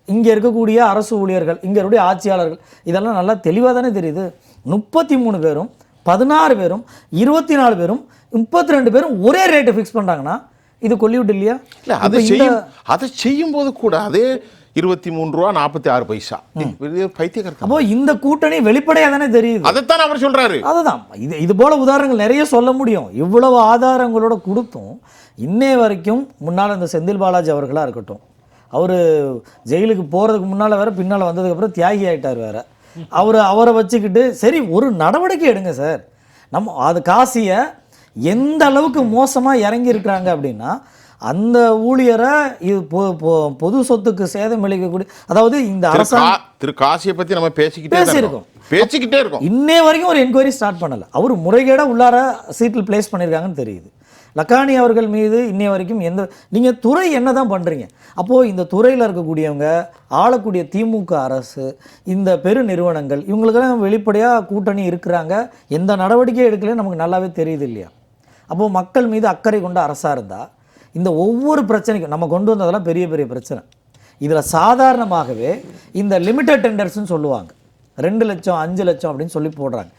இங்கே இருக்கக்கூடிய அரசு ஊழியர்கள், இங்கே இருக்கக்கூடிய ஆட்சியாளர்கள், இதெல்லாம் நல்லா தெளிவாக தானே தெரியுது. 33 பேரும் 16 பேரும் 24 பேரும் 32 பேரும் ஒரே ரேட்டை ஃபிக்ஸ் பண்ணுறாங்கன்னா இது கொல்லிவிட்டு இல்லையா? இல்லை, அதை செய்யும் போது கூட அதே 23.46 பைத்தியக்காரத்தனம். அப்போ இந்த கூட்டணி வெளிப்படையா தானே தெரியுது. அதைத்தான் அவர் சொல்றாரு. அதுதான் இது போல உதாரணங்கள் நிறைய சொல்ல முடியும். இவ்வளவு ஆதாரங்களோட கொடுத்தும் இன்னே வரைக்கும் முன்னால் இந்த செந்தில் பாலாஜி அவர்களாக இருக்கட்டும், அவர் ஜெயிலுக்கு போகிறதுக்கு முன்னால் வேற, பின்னால் வந்ததுக்கப்புறம் தியாகி ஆகிட்டார் வேற, அவரை வச்சுக்கிட்டு சரி ஒரு நடவடிக்கை எடுங்க சார். நம்ம அது காசியை எந்த அளவுக்கு மோசமாக இறங்கி இருக்கிறாங்க அப்படின்னா, அந்த ஊழியரை இது பொது சொத்துக்கு சேதம் விளைவிக்கக்கூடிய, அதாவது இந்த அரசாங்கம் திரு காசியை பற்றி நம்ம பேசிக்கிட்டே இருக்கோம். இன்னே வரைக்கும் ஒரு என்கொயரி ஸ்டார்ட் பண்ணலை. அவர் முறைகேடாக உள்ளார சீட்டில் பிளேஸ் பண்ணியிருக்காங்கன்னு தெரியுது. லக்கானி அவர்கள் மீது இன்னைய வரைக்கும் நீங்கள் துறை என்ன தான் பண்ணுறீங்க? அப்போது இந்த துறையில் இருக்கக்கூடியவங்க, ஆளக்கூடிய திமுக அரசு, இந்த பெரு நிறுவனங்கள், இவங்களுக்கெல்லாம் வெளிப்படையாக கூட்டணி இருக்கிறாங்க, எந்த நடவடிக்கையும் எடுக்கலைன்னு நமக்கு நல்லாவே தெரியுது இல்லையா? அப்போது மக்கள் மீது அக்கறை கொண்ட அரசாக இருந்தால் இந்த ஒவ்வொரு பிரச்சனைக்கும் நம்ம கொண்டு வந்ததெல்லாம் பெரிய பெரிய பிரச்சனை. இதில் சாதாரணமாகவே இந்த லிமிட்டட் டெண்டர்ஸ்னு சொல்லுவாங்க, 2 லட்சம் 5 லட்சம் அப்படின்னு சொல்லி போடுறாங்க.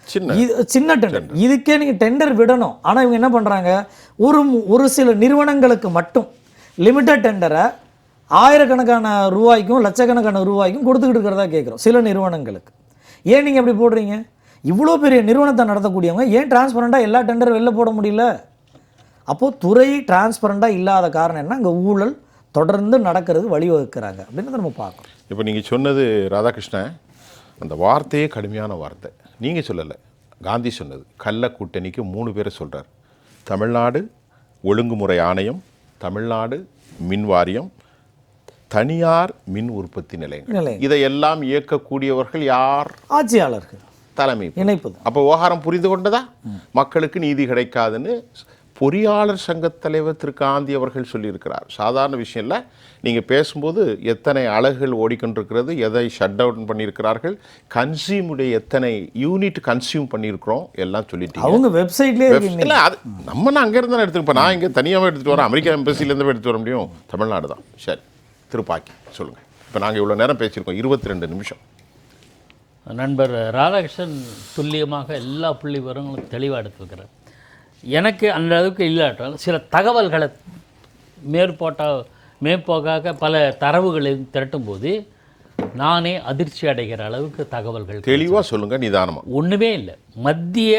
சின்ன டெண்டர். இதுக்கே நீங்கள் டெண்டர் விடணும். ஆனால் இவங்க என்ன பண்ணுறாங்க, ஒரு சில நிறுவனங்களுக்கு மட்டும் லிமிட்டட் டெண்டரை ஆயிரக்கணக்கான ரூபாய்க்கும் லட்சக்கணக்கான ரூபாய்க்கும் கொடுத்துக்கிட்டு இருக்கிறதா கேட்குறோம் சில நிறுவனங்களுக்கு. ஏன் நீங்கள் அப்படி போடுறீங்க? இவ்வளோ பெரிய நிறுவனத்தை நடத்தக்கூடியவங்க ஏன் டிரான்ஸ்பரண்டாக எல்லா டெண்டரும் வெளில போட முடியல? அப்போது துறை டிரான்ஸ்பரண்டாக இல்லாத காரணம் என்ன? அங்கே ஊழல் தொடர்ந்து நடக்கிறது வழிவகுக்கிறாங்க அப்படின்னு நம்ம பார்க்கணும். இப்போ நீங்கள் சொன்னது ராதாகிருஷ்ணன், அந்த வார்த்தையே கடுமையான வார்த்தை. நீங்கள் சொல்லலை, காந்தி சொன்னது. கள்ள கூட்டணிக்கு 3 பேரை சொல்கிறார். தமிழ்நாடு ஒழுங்குமுறை ஆணையம், தமிழ்நாடு மின் வாரியம், தனியார் மின் உற்பத்தி நிலையங்கள். இதையெல்லாம் இயக்கக்கூடியவர்கள் யார்? ஆட்சியாளர்கள், தலைமை இணைப்பது. அப்போ விவகாரம் புரிந்து கொண்டதா? மக்களுக்கு நீதி கிடைக்காதுன்னு பொறியாளர் சங்கத் தலைவர் திரு காந்தி அவர்கள் சொல்லியிருக்கிறார். சாதாரண விஷயம் இல்லை. நீங்கள் பேசும்போது எத்தனை அலகுகள் ஓடிக்கொண்டிருக்கிறது, எதை ஷட் டவுன் பண்ணியிருக்கிறார்கள், கன்சியூமுடைய எத்தனை யூனிட் கன்சியூம் பண்ணியிருக்கிறோம் எல்லாம் சொல்லிட்டு அவங்க வெப்சைட்லேயே இல்லை. அது நம்ம அங்கே இருந்தாலும் எடுத்துருப்போம். நான் இங்கே தனியாகவே எடுத்துகிட்டு வரேன், அமெரிக்கா எம்பசிலேருந்து எடுத்துகிட்டு வர முடியும். தமிழ்நாடு தான். சரி, திருப்பாக்கி சொல்லுங்கள். இப்போ நாங்கள் இவ்வளோ நேரம் பேசியிருக்கோம், 22 நிமிஷம். நண்பர் ராதாகிருஷ்ணன் துல்லியமாக எல்லா புள்ளி விவரங்களும் தெளிவாக எடுத்துருக்கிறார். எனக்கு அந்த அளவுக்கு இல்லாட்டாலும் சில தகவல்களை மேற்போக்காக பல தரவுகளை திரட்டும் போது நானே அதிர்ச்சி அடைகிற அளவுக்கு தகவல்கள். தெளிவாக சொல்லுங்கள், நிதானமாக. ஒன்றுமே இல்லை. மத்திய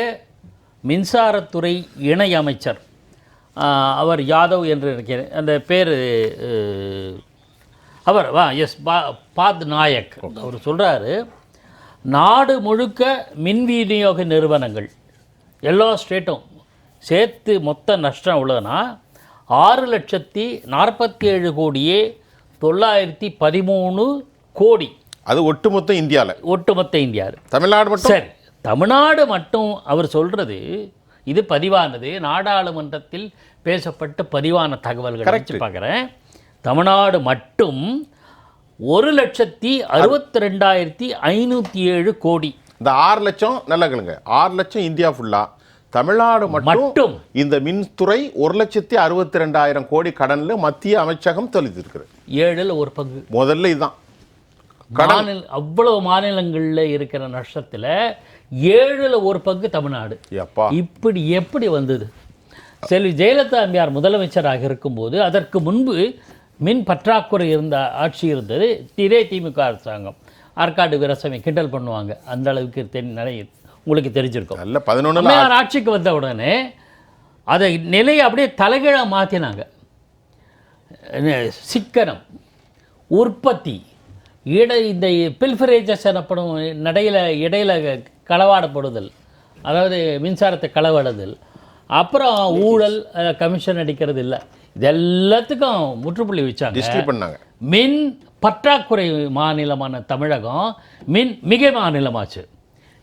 மின்சாரத்துறை இணை அமைச்சர் அவர் யாதவ் என்று நினைக்கிறேன், அந்த பேர் அவர் பாத் நாயக். அவர் சொல்கிறாரு, நாடு முழுக்க மின் விநியோக நிறுவனங்கள் எல்லா ஸ்டேட்டும் சேர்த்து மொத்த நஷ்டம் எவ்வளோன்னா 6,47,913 கோடி. அது ஒட்டுமொத்த இந்தியாவில். தமிழ்நாடு மட்டும் சரி, தமிழ்நாடு மட்டும் அவர் சொல்கிறது. இது பதிவானது, நாடாளுமன்றத்தில் பேசப்பட்ட பதிவான தகவல்கள் வச்சு பார்க்குறேன். தமிழ்நாடு மட்டும் 1,62,507 கோடி. இந்த 6 லட்சம் நல்லா கேளுங்க, 6 லட்சம் இந்தியா ஃபுல்லாக. தமிழ்நாடு மட்டும் இந்த மின்துறை 1,62,000 கோடி கடனில் மத்திய அமைச்சகம் தொலைத்திருக்கிறது. 7ல் 1 பங்கு. முதல்ல இதுதான் அவ்வளவு மாநிலங்களில் இருக்கிற நஷ்டத்தில் 7ல் 1 பங்கு தமிழ்நாடு. இப்படி எப்படி வந்தது? செல்வி ஜெயலலிதா அம்மையார் முதலமைச்சராக இருக்கும்போது அதற்கு முன்பு மின் பற்றாக்குறை இருந்த ஆட்சி இருந்தது. இதே திமுக அரசாங்கம் ஆற்காடு வீரசாமி கிண்டல் பண்ணுவாங்க, அந்த அளவுக்கு நிறைய உங்களுக்கு தெரிஞ்சிருக்கும். நல்ல 11 ஆட்சிக்கு வந்த உடனே அதை நிலையை அப்படியே தலைகீழாக மாற்றினாங்க. சிக்கனம், உற்பத்தி, இந்த பில்ஃபரேஜஸ் எனப்படும் இடையில களவாடப்படுதல், அதாவது மின்சாரத்தை களவாடுதல், அப்புறம் ஊழல், கமிஷன் அடிக்கிறது இல்லை, இது எல்லாத்துக்கும் முற்றுப்புள்ளி வச்சாங்க. மின் பற்றாக்குறை மாநிலமான தமிழகம் மிகை மாநிலமாச்சு.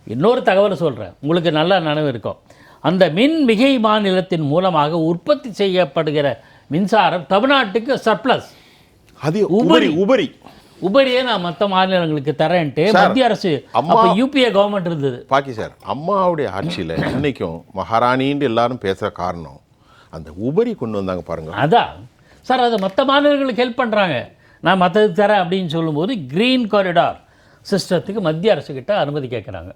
இன்னொரு தகவலை சொல்கிறேன், உங்களுக்கு நல்லா நினைவு இருக்கும். அந்த மிகை மாநிலத்தின் மூலமாக உற்பத்தி செய்யப்படுகிற மின்சாரம் தமிழ்நாட்டுக்கு சர்ப்ளஸ். அது உபரியே நான் மற்ற மாநிலங்களுக்கு தரேன்ட்டு மத்திய அரசு யூபிஏ கவர்மெண்ட் இருந்தது. பாக்கி சார், அம்மாவுடைய ஆட்சியில் இன்னைக்கும் மகாராணின்னு எல்லாரும் பேசுகிற காரணம் அந்த உபரி கொண்டு வந்தாங்க பாருங்க. அதான் சார், அதை மற்ற மாநிலங்களுக்கு ஹெல்ப் பண்ணுறாங்க. நான் மற்றதுக்கு தரேன் அப்படின்னு சொல்லும்போது கிரீன் காரிடார் சிஸ்டத்துக்கு மத்திய அரசுக்கிட்ட அனுமதி கேட்குறாங்க,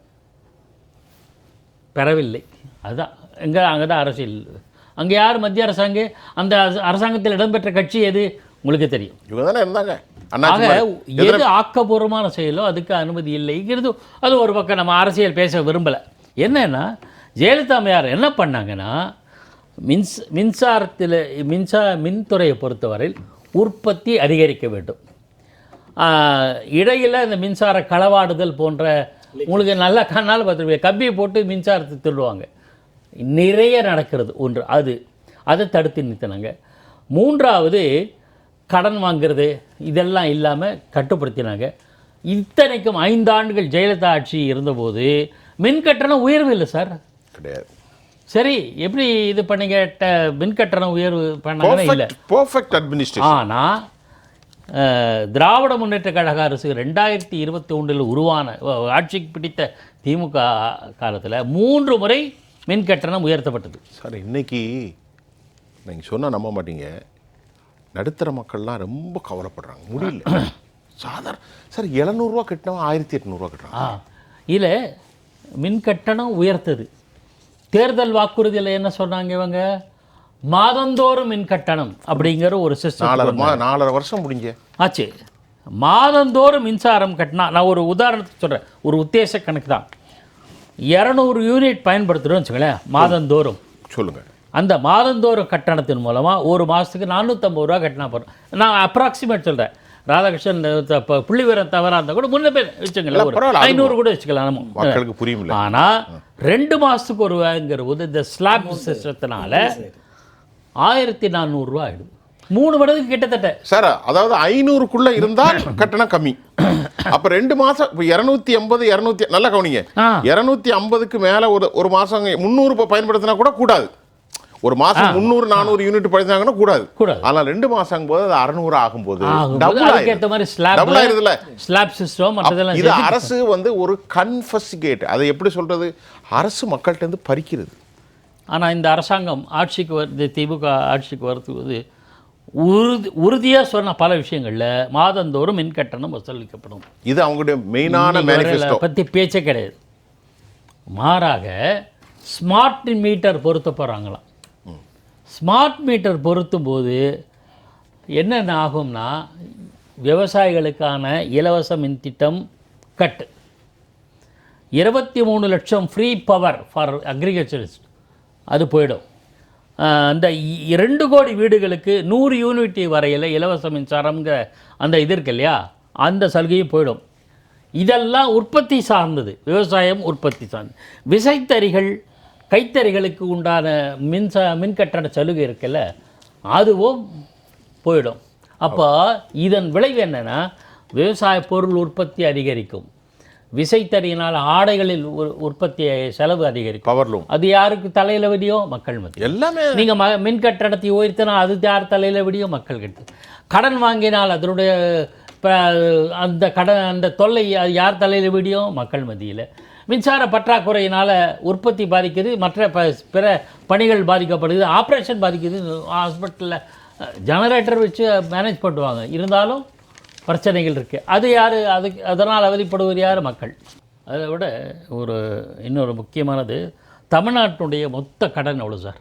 பெறவில்லை. அதுதான் அங்கே தான் அரசியல். அங்கே யார் மத்திய அரசாங்கம்? அந்த அரசாங்கத்தில் இடம்பெற்ற கட்சி எது உங்களுக்கு தெரியும்? இவங்க தானே இருந்தாங்க. அண்ணாச்சி ஆக மாதிரி. எது ஆக்கப்பூர்வமான செயலோ அதுக்கு அனுமதி இல்லைங்கிறது அது ஒரு பக்கம் நம்ம அரசியல் பேச விரும்பலை. என்னன்னா ஜெயலலிதா அம்மையார் என்ன பண்ணாங்கன்னா மின்சாரத்தில் மின்துறையை பொறுத்தவரையில் உற்பத்தி அதிகரிக்க வேண்டும். இடையில் இந்த மின்சார களவாடுதல் போன்ற உங்களுக்கு நல்லா கண்ணால் பார்த்துருப்பீங்க, கம்பியை போட்டு மின்சாரத்தை திருடுவாங்க, நிறைய நடக்கிறது. ஒன்று அதை தடுத்து நிறுத்தினாங்க. மூன்றாவது கடன் வாங்கிறது இதெல்லாம் இல்லாமல் கட்டுப்படுத்தினாங்க. இத்தனைக்கும் 5 ஆண்டுகள் ஜெயலலிதா ஆட்சி இருந்தபோது மின் கட்டணம் உயர்வு இல்லை சார், கிடையாது. சரி எப்படி இது பண்ணீங்க? மின் கட்டணம் உயர்வு பண்ணாங்கன்னா இல்லை. Perfect administration. ஆனால் திராவிட முன்னேற்ற கழக அரசு 2021 உருவான ஆட்சிக்கு பிடித்த திமுக காலத்தில் 3 முறை மின் கட்டணம் உயர்த்தப்பட்டது. சார் இன்னைக்கு நீங்கள் சொன்னால் நம்ப மாட்டீங்க, நடுத்தர மக்கள்லாம் ரொம்ப கவலைப்படுறாங்க, முடியல. சாதாரண சார் 700 கட்டினவன் 1800 கட்டுறாங்க. இல்லை மின் கட்டணம் உயர்த்தது. தேர்தல் வாக்குறுதியில் என்ன சொன்னாங்க இவங்க? மாதந்தோறும் மின் கட்டணம் அப்படிங்கிற ஒரு சிஸ்டம். 4.5 வருஷம் முடிஞ்ச ஆச்சு. மாதந்தோறும் மின்சாரம் கட்டினா, நான் ஒரு உதாரணத்துக்கு சொல்கிறேன், ஒரு உத்தேச கணக்கு தான். 200 யூனிட் பயன்படுத்துகிறோம்னு வச்சுங்களேன் மாதந்தோறும். சொல்லுங்கள். அந்த மாதந்தோறும் கட்டணத்தின் மூலமாக ஒரு மாதத்துக்கு 450 ரூபா கட்டினா போகிறோம். நான் அப்ராக்சிமேட் சொல்கிறேன், ராதாகிருஷ்ணன் புள்ளி விவரம் தவறாக இருந்தால் கூட முன்ன பேர் வச்சுங்களேன், ஒரு 500 கூட வச்சுக்கலாம் நம்ம, மக்களுக்கு புரியும். ஆனால் 2 மாதத்துக்கு ஒரு ரூபாய்ங்கிற போது இந்த ஸ்லாப் சிஸ்டத்தினால 1400 ரூபா ஆகிடுது. 3 மடங்கு கிட்டத்தட்ட சார். அதாவது 500க்குள்ளே இருந்தால் கட்டணம் கம்மி. அப்போ 2 மாதம் இப்போ 280 200 நல்லா கவனிங்க, 250க்கு மேலே ஒரு மாதம் 300 பயன்படுத்தினா கூட கூடாது. ஒரு மாதம் 300 400 யூனிட் படிச்சாங்கன்னா கூடாது. ஆனால் 2 மாதம் போது அது 600 ஆகும்போது அதுக்கேற்ற மாதிரி ஸ்லாப் ஆயிருதுல, ஸ்லாப் சிஸ்டம். இது அரசு ஒரு கன்ஃபஸ்கேட், அதை எப்படி சொல்றது, அரசு மக்கள்கிட்ட இருந்து பறிக்கிறது. ஆனால் இந்த அரசாங்கம் ஆட்சிக்கு வருது, திமுக ஆட்சிக்கு வருது உறுதியாக சொன்ன பல விஷயங்களில் மாதந்தோறும் மின் கட்டணம் வசூலிக்கப்படும். இது அவங்களுடைய மெயினான மேனிஃபெஸ்டோ பற்றி பேச்சே கிடையாது. மாறாக ஸ்மார்ட் மீட்டர் பொருத்த போகிறாங்களாம். ஸ்மார்ட் மீட்டர் பொருத்தும் போது என்னென்ன ஆகும்னா, விவசாயிகளுக்கான இலவச மின் திட்டம் கட்டு, 23 லட்சம் ஃப்ரீ பவர் ஃபார் அக்ரிகல்ச்சரிஸ்ட் அது போயிடும். அந்த 2 கோடி வீடுகளுக்கு 100 யூனிட் வரையில் இலவச மின்சாரம்ங்கிற அந்த இது இருக்கு இல்லையா, அந்த சலுகையும் போயிடும். இதெல்லாம் உற்பத்தி சார்ந்தது, விவசாயம் உற்பத்தி சார்ந்தது. விசைத்தறிகள் கைத்தறிகளுக்கு உண்டான மின் கட்டண சலுகை இருக்குல்ல, அதுவும் போயிடும். அப்போ இதன் விளைவு என்னென்னா, விவசாய பொருள் உற்பத்தி அதிகரிக்கும், விசைத்தறியினால் ஆடைகளில் உற்பத்தி செலவு அதிகரிக்கும், பவர்லூம். அது யாருக்கு தலையில் விடியோ? மக்கள் மத்தியில். எல்லாமே நீங்கள் மின் கட்டணத்தை உயர்த்தினா அது யார் தலையில் விடியோ? மக்கள் கிட்ட. கடன் வாங்கினால் அதனுடைய அந்த தொல்லை அது யார் தலையில் விடியோ? மக்கள் மத்தியில். மின்சார பற்றாக்குறையினால் உற்பத்தி பாதிக்குது, மற்ற பிற பணிகள் பாதிக்கப்படுது, ஆப்ரேஷன் பாதிக்குது. ஹாஸ்பிட்டலில் ஜெனரேட்டர் வச்சு மேனேஜ் பண்ணுவாங்க, இருந்தாலும் பிரச்சனைகள் இருக்குது. அது யார்? அதனால் அவதிப்படுவது யார்? மக்கள். அதை விட இன்னொரு முக்கியமானது, தமிழ்நாட்டினுடைய மொத்த கடன் எவ்வளோ சார்?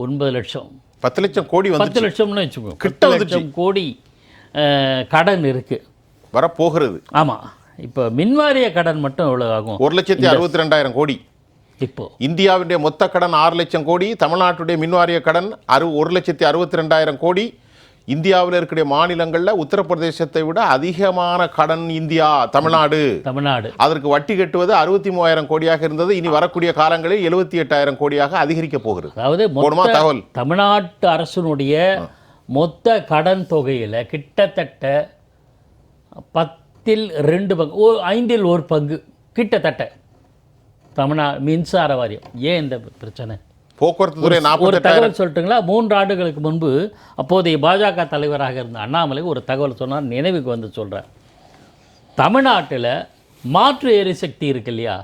9 லட்சம் 10 லட்சம் கோடி 10 லட்சம்னு வச்சுக்கோங்க, 10 லட்சம் கோடி கடன் இருக்குது, வரப்போகிறது. ஆமாம். இப்போ மின்வாரிய கடன் மட்டும் எவ்வளோ ஆகும்? 1,62,200 கோடி. இப்போ இந்தியாவுடைய மொத்த கடன் 6 லட்சம் கோடி, தமிழ்நாட்டுடைய மின்வாரிய கடன் 1,62,200 கோடி. இந்தியாவில் இருக்கிற மாநிலங்களில் உத்தரப்பிரதேசத்தை விட அதிகமான கடன் இந்தியா தமிழ்நாடு. அதற்கு வட்டி கட்டுவது 63,000 கோடியாக இருந்தது, இனி வரக்கூடிய காலங்களில் 78,000 கோடியாக அதிகரிக்க போகிறது. அதாவது தகவல் தமிழ்நாட்டு அரசினுடைய மொத்த கடன் தொகையில் கிட்டத்தட்ட 10 2 பங்கு, 5 1 பங்கு கிட்டத்தட்ட மின்சார வாரியம். ஏன் இந்த பிரச்சனை? போக்குவரத்து துறை ஒரு தகவல் சொல்லட்டுங்களா? 3 ஆண்டுகளுக்கு முன்பு அப்போதைய பாஜக தலைவராக இருந்த அண்ணாமலை ஒரு தகவல் சொன்னார், நினைவுக்கு வந்து சொல்கிறார். தமிழ்நாட்டில் மாற்று எரிசக்தி இருக்கு இல்லையா,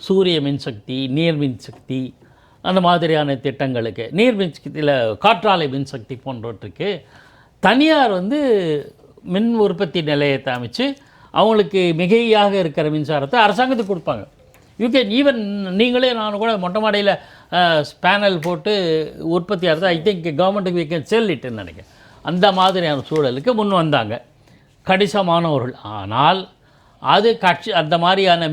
சூரிய மின்சக்தி, நீர் மின்சக்தி, அந்த மாதிரியான திட்டங்களுக்கு, நீர் மின்சக்தியில் காற்றாலை மின்சக்தி போன்றவற்றுக்கு தனியார் மின் உற்பத்தி நிலையத்தை அமைச்சு அவங்களுக்கு மிகையாக இருக்கிற மின்சாரத்தை அரசாங்கத்துக்கு கொடுப்பாங்க. ஈவன் நீங்களே நான் கூட மொட்டை மாடையில் பேனல் போட்டு உற்பத்தி ஆகிறது. ஐ திங்க் கவர்மெண்ட்டுக்கு வி கேன் செல் இட்டுன்னு நினைக்கிறேன். அந்த மாதிரியான சூழலுக்கு முன் வந்தாங்க. கணிசமானவர்கள். ஆனால் அது அந்த மாதிரியான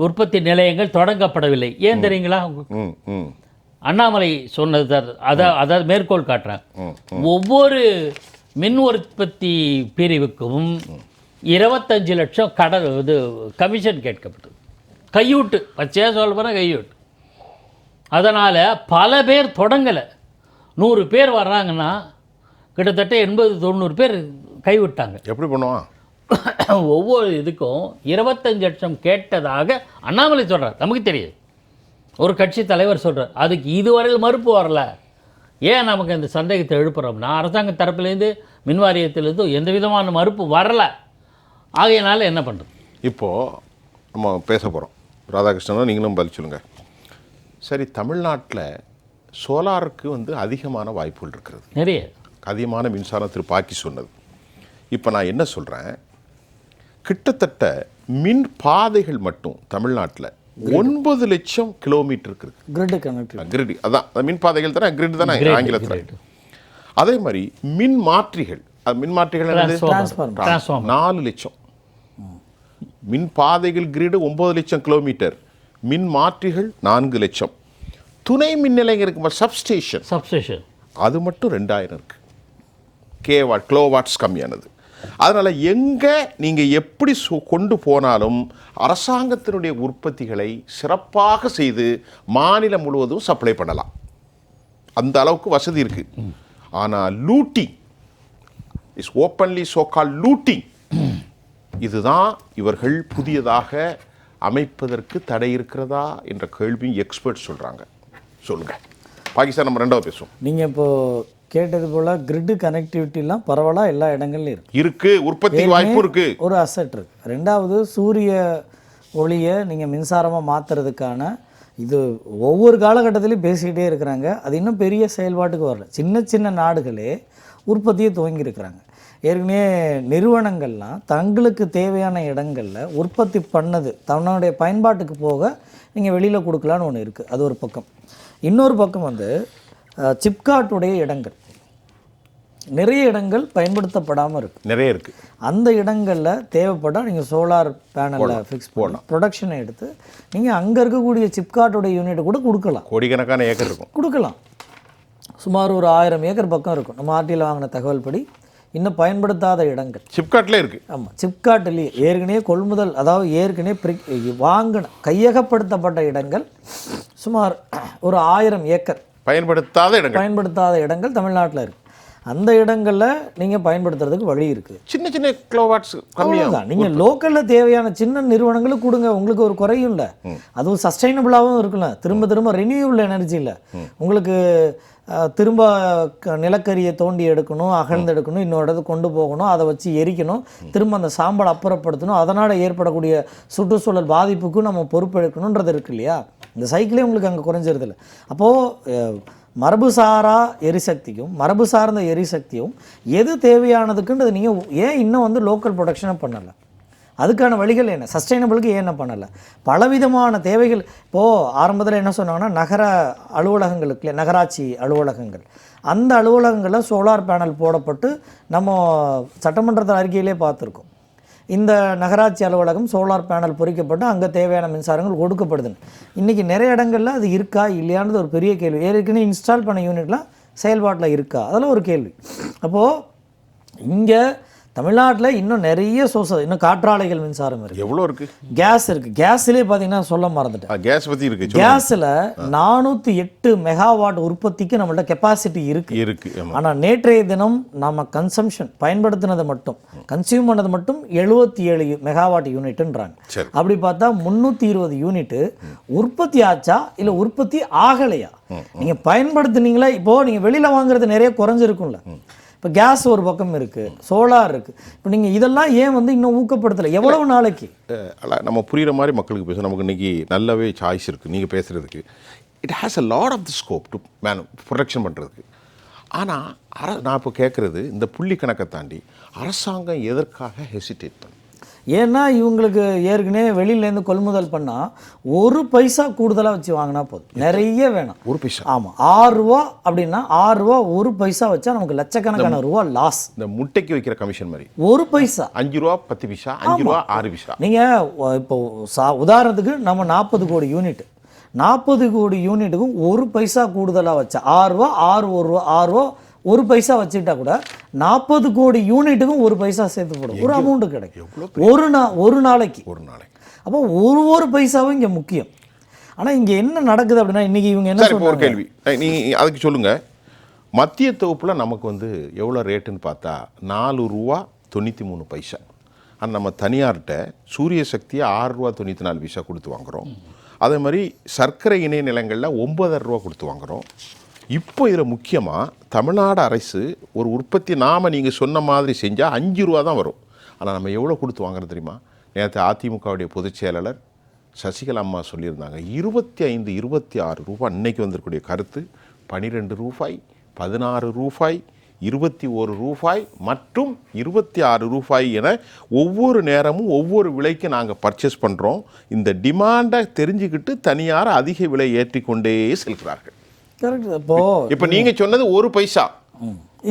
உற்பத்தி நிலையங்கள் தொடங்கப்படவில்லை. ஏன் தெரியுங்களா? அண்ணாமலை சொன்னது அதாவது மேற்கோள் காட்டுறேன். ஒவ்வொரு மின் உற்பத்தி பிரிவுக்கும் 25 லட்சம் கமிஷன் கேட்கப்பட்டது. கையூட்டு, பச்சையாக சொல்ல போனால் கையூட்டு. அதனால் பல பேர் தொடங்கலை. 100 பேர் வர்றாங்கன்னா கிட்டத்தட்ட 80-90 பேர் கைவிட்டாங்க. எப்படி பண்ணுவான்? ஒவ்வொரு இதுக்கும் 25 லட்சம் கேட்டதாக அண்ணாமலை சொல்கிறார். நமக்கு தெரியுது, ஒரு கட்சி தலைவர் சொல்கிறார். அதுக்கு இதுவரையில் மறுப்பு வரல. ஏன் நமக்கு இந்த சந்தேகத்தை எழுப்புறோம்னா, அரசாங்க தரப்புலேருந்து மின் வாரியத்திலேருந்து எந்த விதமான மறுப்பு வரலை. ஆகையினால என்ன பண்ணுறது? இப்போது நம்ம பேச போகிறோம். ராதாகிருஷ்ணன், நீங்களும் பதில் சொல்லுங்கள். சரி, தமிழ்நாட்டில் சோலாருக்கு அதிகமான வாய்ப்புகள் இருக்கிறது, நிறைய அதிகமான மின்சாரம். திரு பாக்கி சொன்னது. இப்போ நான் என்ன சொல்கிறேன், கிட்டத்தட்ட மின் பாதைகள் மட்டும் தமிழ்நாட்டில் 9 லட்சம் கிலோமீட்டருக்கு இருக்குது. கிரிட் கனெக்ட், கிரிட், அதான் மின் பாதைகள் தானே, கிரிட் தானே ஆங்கிலத்தில். அதே மாதிரி மின் மாற்றிகள், மின் மாற்றிகள் 4 லட்சம். மின் பாதைகள் கிரிடு 9 லட்சம் கிலோமீட்டர், மின் மாற்றிகள் 4 லட்சம். துணை மின் நிலையம் இருக்கு, சப்ஸ்டேஷன் அது மட்டும் 2000 இருக்கு. கிலோவாட்ஸ் கம்மியானது. அதனால் எங்கே நீங்கள் எப்படி கொண்டு போனாலும் அரசாங்கத்தினுடைய உற்பத்திகளை சிறப்பாக செய்து மாநிலம் முழுவதும் சப்ளை பண்ணலாம். அந்த அளவுக்கு வசதி இருக்குது. ஆனால் லூட்டிங் இஸ் ஓப்பன்லி சோகால் லூட்டிங். இதுதான் இவர்கள் புதியதாக அமைப்பதற்கு தடை இருக்கிறதா என்ற கேள்வி எக்ஸ்பர்ட் சொல்கிறாங்க. சொல்லுங்கள் பாகிஸ்தான். நம்ம ரெண்டாவது பேசுவோம். நீங்கள் இப்போது கேட்டது போல் கிரிட்டு கனெக்டிவிட்டிலாம் பரவலாக எல்லா இடங்கள்லையும் இருக்குது. உற்பத்தி வாய்ப்பு இருக்குது, ஒரு அசெட் இருக்குது. ரெண்டாவது, சூரிய ஒளியை நீங்கள் மின்சாரமாக மாற்றுறதுக்கான இது ஒவ்வொரு காலகட்டத்திலையும் பேசிக்கிட்டே இருக்கிறாங்க. அது இன்னும் பெரிய செயல்பாட்டுக்கு வரல. சின்ன சின்ன நாடுகளே உற்பத்தியை துவங்கியிருக்கிறாங்க. ஏற்கனவே நிறுவனங்கள்லாம் தங்களுக்கு தேவையான இடங்களில் உற்பத்தி பண்ணது தன்னுடைய பயன்பாட்டுக்கு போக நீங்கள் வெளியில் கொடுக்கலான்னு ஒன்று இருக்குது. அது ஒரு பக்கம். இன்னொரு பக்கம் சிப்காட்டுடைய இடங்கள், நிறைய இடங்கள் பயன்படுத்தப்படாமல் இருக்குது, நிறைய இருக்குது. அந்த இடங்களில் தேவைப்பட்டால் நீங்கள் சோலார் பேனலில் ஃபிக்ஸ் பண்ணலாம், ப்ரொடக்ஷனை எடுத்து நீங்கள் அங்கே இருக்கக்கூடிய சிப்காட்டுடைய யூனிட்டை கூட கொடுக்கலாம். கோடிக்கணக்கான ஏக்கர் இருக்கும், கொடுக்கலாம். சுமார் ஒரு 1000 ஏக்கர் பக்கம் இருக்கும். நம்ம ஆர்டியில் வாங்கின தகவல் படி இன்னும் பயன்படுத்தாத இடங்கள் சிப்காட்டில் இருக்குது. ஆமாம், சிப்காட்டிலேயே ஏற்கனவே கொள்முதல், அதாவது ஏற்கனவே வாங்கின கையகப்படுத்தப்பட்ட இடங்கள் சுமார் ஒரு 1000 ஏக்கர் பயன்படுத்தாத இடங்கள் தமிழ்நாட்டில் இருக்குது. அந்த இடங்களில் நீங்கள் பயன்படுத்துறதுக்கு வழி இருக்குது. சின்ன சின்ன கிலோவாட்ஸ் கம்மியாக நீங்கள் லோக்கலில் தேவையான சின்ன நிறுவனங்களுக்கு கொடுங்க, உங்களுக்கு ஒரு குறையும் இல்லை. அதுவும் சஸ்டைனபிளாகவும் இருக்குல்ல, திரும்ப திரும்ப ரினியூவபிள் எனர்ஜி இல்லை. உங்களுக்கு திரும்ப நிலக்கரியை தோண்டி எடுக்கணும், அகழ்ந்து எடுக்கணும், இன்னொரு இடத்துக்கு கொண்டு போகணும், அதை வச்சு எரிக்கணும், திரும்ப அந்த சாம்பல் அப்புறப்படுத்தணும், அதனால் ஏற்படக்கூடிய சுற்றுச்சூழல் பாதிப்புக்கும் நம்ம பொறுப்பெடுக்கணுன்றது இருக்கு இல்லையா? இந்த சைக்கிளே உங்களுக்கு அங்கே குறைஞ்சிருதில்ல. அப்போது மரபுசாரா எரிசக்தியும் மரபு சார்ந்த எரிசக்தியும் எது தேவையானதுக்குன்றது நீங்கள் ஏன் இன்னும் லோக்கல் ப்ரொடக்ஷனை பண்ணலை? அதுக்கான வழிகள் என்ன? சஸ்டைனபிளுக்கு ஏன் என்ன பண்ணலை? பலவிதமான தேவைகள். இப்போது ஆரம்பத்தில் என்ன சொன்னாங்கன்னா, நகர அலுவலகங்களுக்கு, நகராட்சி அலுவலகங்கள், அந்த அலுவலகங்களில் சோலார் பேனல் போடப்பட்டு நம்ம சட்டமன்றத்தில் அறிக்கையிலே பார்த்துருக்கோம். இந்த நகராட்சி அலுவலகம் சோலார் பேனல் பொறிக்கப்பட்டு அங்கே தேவையான மின்சாரங்கள் கொடுக்கப்படுதுன்னு. இன்றைக்கி நிறைய இடங்களில் அது இருக்கா இல்லையானது ஒரு பெரிய கேள்வி. ஏற்கனவே இன்ஸ்டால் பண்ண யூனிட்லாம் செயல்பாட்டில் இருக்கா, அதெல்லாம் ஒரு கேள்வி. அப்போது இங்கே தமிழ்நாட்டில் இன்னும் நிறைய சோர்ஸ், இன்னும் காற்றாலைகள் மின்சாரம் இருக்குது, எவ்வளோ இருக்குது, கேஸ் இருக்குது. கேஸ்லேயே பார்த்தீங்கன்னா சொல்ல மறந்துட்டேன், கேஸ் பற்றி இருக்குது. கேஸில் 408 மெகாவாட் உற்பத்திக்கு நம்மள்ட்ட கெப்பாசிட்டி இருக்குது. ஆனால் நேற்றைய தினம் நம்ம கன்சம்ஷன் பயன்படுத்தினது மட்டும், கன்சியூம் பண்ணது மட்டும் 77 மெகாவாட் யூனிட்டுன்றாங்க. அப்படி பார்த்தா 320 யூனிட்டு உற்பத்தி ஆச்சா இல்லை உற்பத்தி ஆகலையா? நீங்கள் பயன்படுத்துனீங்களா? இப்போது நீங்கள் வெளியில் வாங்குறது நிறைய குறைஞ்சிருக்கும்ல. இப்போ கேஸ் ஒரு பக்கம் இருக்குது, சோலார் இருக்குது. இப்போ நீங்கள் இதெல்லாம் ஏன் இன்னும் ஊக்கப்படுத்தலை? எவ்வளவு நாளைக்கு? நம்ம புரிகிற மாதிரி மக்களுக்கு பேச நமக்கு இன்றைக்கி நல்லாவே சாய்ஸ் இருக்குது. நீங்கள் பேசுகிறதுக்கு it has a lot of the scope to production பண்ணுறதுக்கு. ஆனால் நான் இப்போ கேட்குறது, இந்த புள்ளி கணக்கை தாண்டி அரசாங்கம் எதற்காக ஹெசிடேட் பண்ணு? ஏன்னா இவங்களுக்கு ஏற்கனவே வெளியிலேருந்து கொள்முதல் பண்ணால் 1 பைசா கூடுதலாக வச்சு வாங்கினா போதும், நிறைய வேணாம். 1 பைசா. ஆமாம், 6 ரூபா அப்படின்னா 6 ரூபா 1 பைசா வச்சா நமக்கு லட்சக்கணக்கான ரூபா லாஸ். இந்த முட்டைக்கு வைக்கிற கமிஷன் மாதிரி 1 பைசா, 5 ரூபா 10 பைசா, 5 ரூபா 6 பைசா. நீங்கள் இப்போ உதாரணத்துக்கு நம்ம 40 கோடி யூனிட், 40 கோடி யூனிட்டுக்கும் 1 பைசா கூடுதலாக வச்சா 6 ரூபா 6 ரூபா 6 ரூபா 1 பைசா வச்சுக்கிட்டா கூட 40 கோடி யூனிட்டுக்கும் 1 பைசா சேர்த்து போடும், ஒரு அமௌண்ட்டு கிடைக்கும் ஒரு நாளைக்கு. அப்போ ஒரு பைசாவும் இங்கே முக்கியம். ஆனால் இங்கே என்ன நடக்குது அப்படின்னா, இன்றைக்கி இவங்க என்ன சொல்றாங்க? ஒரு கேள்வி நீ அதுக்கு சொல்லுங்கள். மத்திய தொகுப்பில் நமக்கு வந்து எவ்வளோ ரேட்டுன்னு பார்த்தா 4 ரூபா 93 பைசா. ஆனால் நம்ம தனியார்கிட்ட சூரிய சக்தியை 6 ரூபா 94 பைசா கொடுத்து வாங்குகிறோம். அதே மாதிரி சர்க்கரை இணை நிலங்களில் 9.5 ரூபா கொடுத்து வாங்குகிறோம். இப்போ இதில் முக்கியமாக தமிழ்நாடு அரசு ஒரு உற்பத்தி நாம் நீங்கள் சொன்ன மாதிரி செஞ்சால் 5 ரூபா தான் வரும். ஆனால் நம்ம எவ்வளோ கொடுத்து வாங்குறது தெரியுமா? நேற்று அதிமுகவுடைய பொதுச் செயலாளர் சசிகலா அம்மா சொல்லியிருந்தாங்க 25 26 ரூபாய். இன்றைக்கி வந்திருக்கக்கூடிய கருத்து 12 ரூபாய், 16 ரூபாய், 21 ரூபாய் மற்றும் 26 ரூபாய் என ஒவ்வொரு நேரமும் ஒவ்வொரு விலைக்கு நாங்கள் பர்ச்சேஸ் பண்ணுறோம். இந்த டிமாண்டை தெரிஞ்சுக்கிட்டு தனியார் அதிக விலை ஏற்றிக்கொண்டே செல்கிறார்கள். கரெக்ட். இப்போ நீங்கள் சொன்னது 1 பைசா,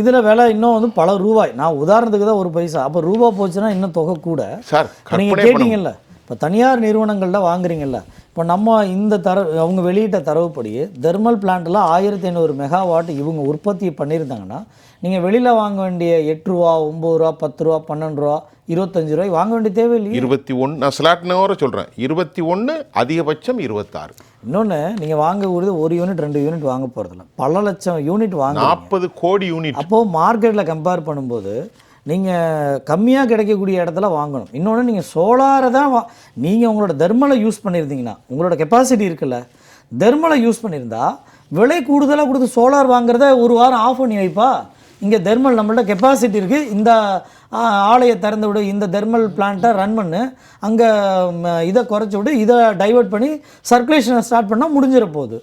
இதில் விலை இன்னும் வந்து பல ரூபாய். நான் உதாரணத்துக்கு தான் 1 பைசா, அப்போ ரூபா போச்சுன்னா இன்னும் தொகை கூட. சார் நீங்கள் கேட்டீங்கல்ல, இப்போ தனியார் நிறுவனங்களில் வாங்குறீங்கல்ல, இப்போ நம்ம இந்த அவங்க வெளியிட்ட தரவுப்படி தெர்மல் பிளான்ட்டில் 1500 மெகாவாட் இவங்க உற்பத்தி பண்ணியிருந்தாங்கன்னா, நீங்கள் வெளியில் வாங்க வேண்டிய 8 ரூபா 9 ரூபா 10 ரூபா 12 ரூபா 25 ரூபாய் வாங்க வேண்டிய தேவையில்லையே. 21 நான் ஸ்லாட் நம்பரை சொல்கிறேன். 21 அதிகபட்சம் 26. இன்னொன்று, நீங்கள் வாங்கக்கூடியது 1 யூனிட் 2 யூனிட் வாங்க போகிறதில்ல, பல லட்சம் யூனிட் வாங்க, 40 கோடி யூனிட். அப்போது மார்க்கெட்டில் கம்பேர் பண்ணும்போது நீங்கள் கம்மியாக கிடைக்கக்கூடிய இடத்துல வாங்கணும். இன்னொன்று, நீங்கள் சோலாரை தான் நீங்கள் உங்களோட தெர்மலை யூஸ் பண்ணியிருந்தீங்கன்னா, உங்களோட கெப்பாசிட்டி இருக்குல்ல, தெர்மலை யூஸ் பண்ணியிருந்தா விலை கூடுதலாக கொடுத்து சோலார் வாங்குறத ஒரு வாரம் ஆஃப் பண்ணி வைப்பா. இங்கே தெர்மல் நம்மள்ட்ட கெப்பாசிட்டி இருக்குது, இந்த ஆலையை திறந்து விடு, இந்த தெர்மல் பிளான்ட்டை ரன் பண்ணு, அங்கே இதை குறைச்சி விடு, இதை டைவெர்ட் பண்ணி சர்க்குலேஷனை ஸ்டார்ட் பண்ணால் முடிஞ்சிட போகுது.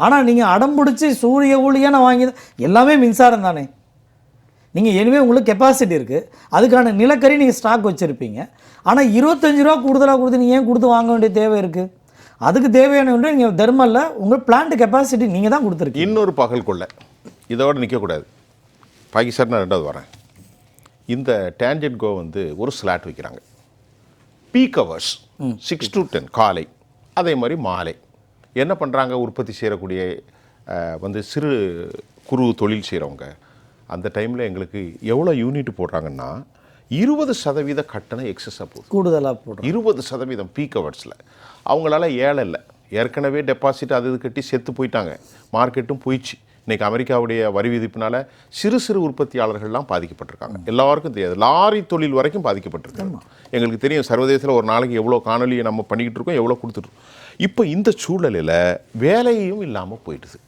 ஆனால் நீங்கள் அடம் பிடிச்சி சூரிய ஒளியாக நான் வாங்கி, எல்லாமே மின்சாரம் தானே. நீங்கள் எனவே உங்களுக்கு கெப்பாசிட்டி இருக்குது, அதுக்கான நிலக்கரி நீங்கள் ஸ்டாக் வச்சுருப்பீங்க. ஆனால் 25 ரூபா கூடுதலாக கொடுத்து நீங்கள் ஏன் கொடுத்து வாங்க வேண்டிய தேவை இருக்குது? அதுக்கு தேவையான ஒன்று நீங்கள் தெர்மலில் உங்கள் பிளான்ட் கெப்பாசிட்டி நீங்கள் தான் கொடுத்துருக்கீங்க. இன்னொரு பகல் கொள்ள இதோடு நிற்கக்கூடாது. பாகிஸ்தான் நான் 2வது வரேன். இந்த டேஞ்சன்ட் கோ வந்து ஒரு ஸ்லாட் வைக்கிறாங்க. பீக் ஹவர்ஸ் 6 to 10 காலை, அதே மாதிரி மாலை. என்ன பண்ணுறாங்க? உற்பத்தி செய்யக்கூடிய வந்து சிறு குறு தொழில் செய்கிறவங்க அந்த டைமில் எங்களுக்கு எவ்வளோ யூனிட் போடுறாங்கன்னா 20% கட்டணம் எக்ஸஸாக போகுது, கூடுதலாக போடுறோம். 20% பீக் ஹவர்ஸில். அவங்களால ஏழை இல்லை, ஏற்கனவே டெபாசிட் அது கட்டி செத்து போயிட்டாங்க, மார்க்கெட்டும் போயிடுச்சு. இன்றைக்கி அமெரிக்காவுடைய வரி விதிப்பினால் சிறு சிறு உற்பத்தியாளர்கள்லாம் பாதிக்கப்பட்டிருக்காங்க. எல்லாருக்கும் தெரியாது, லாரி தொழில் வரைக்கும் பாதிக்கப்பட்டிருக்காங்க. எங்களுக்கு தெரியும் சர்வதேசத்தில் ஒரு நாளைக்கு எவ்வளோ காணொலியை நம்ம பண்ணிக்கிட்டு இருக்கோம், எவ்வளோ கொடுத்துட்ருக்கோம். இப்போ இந்த சூழலில் வேலையும் இல்லாமல் போயிடுது,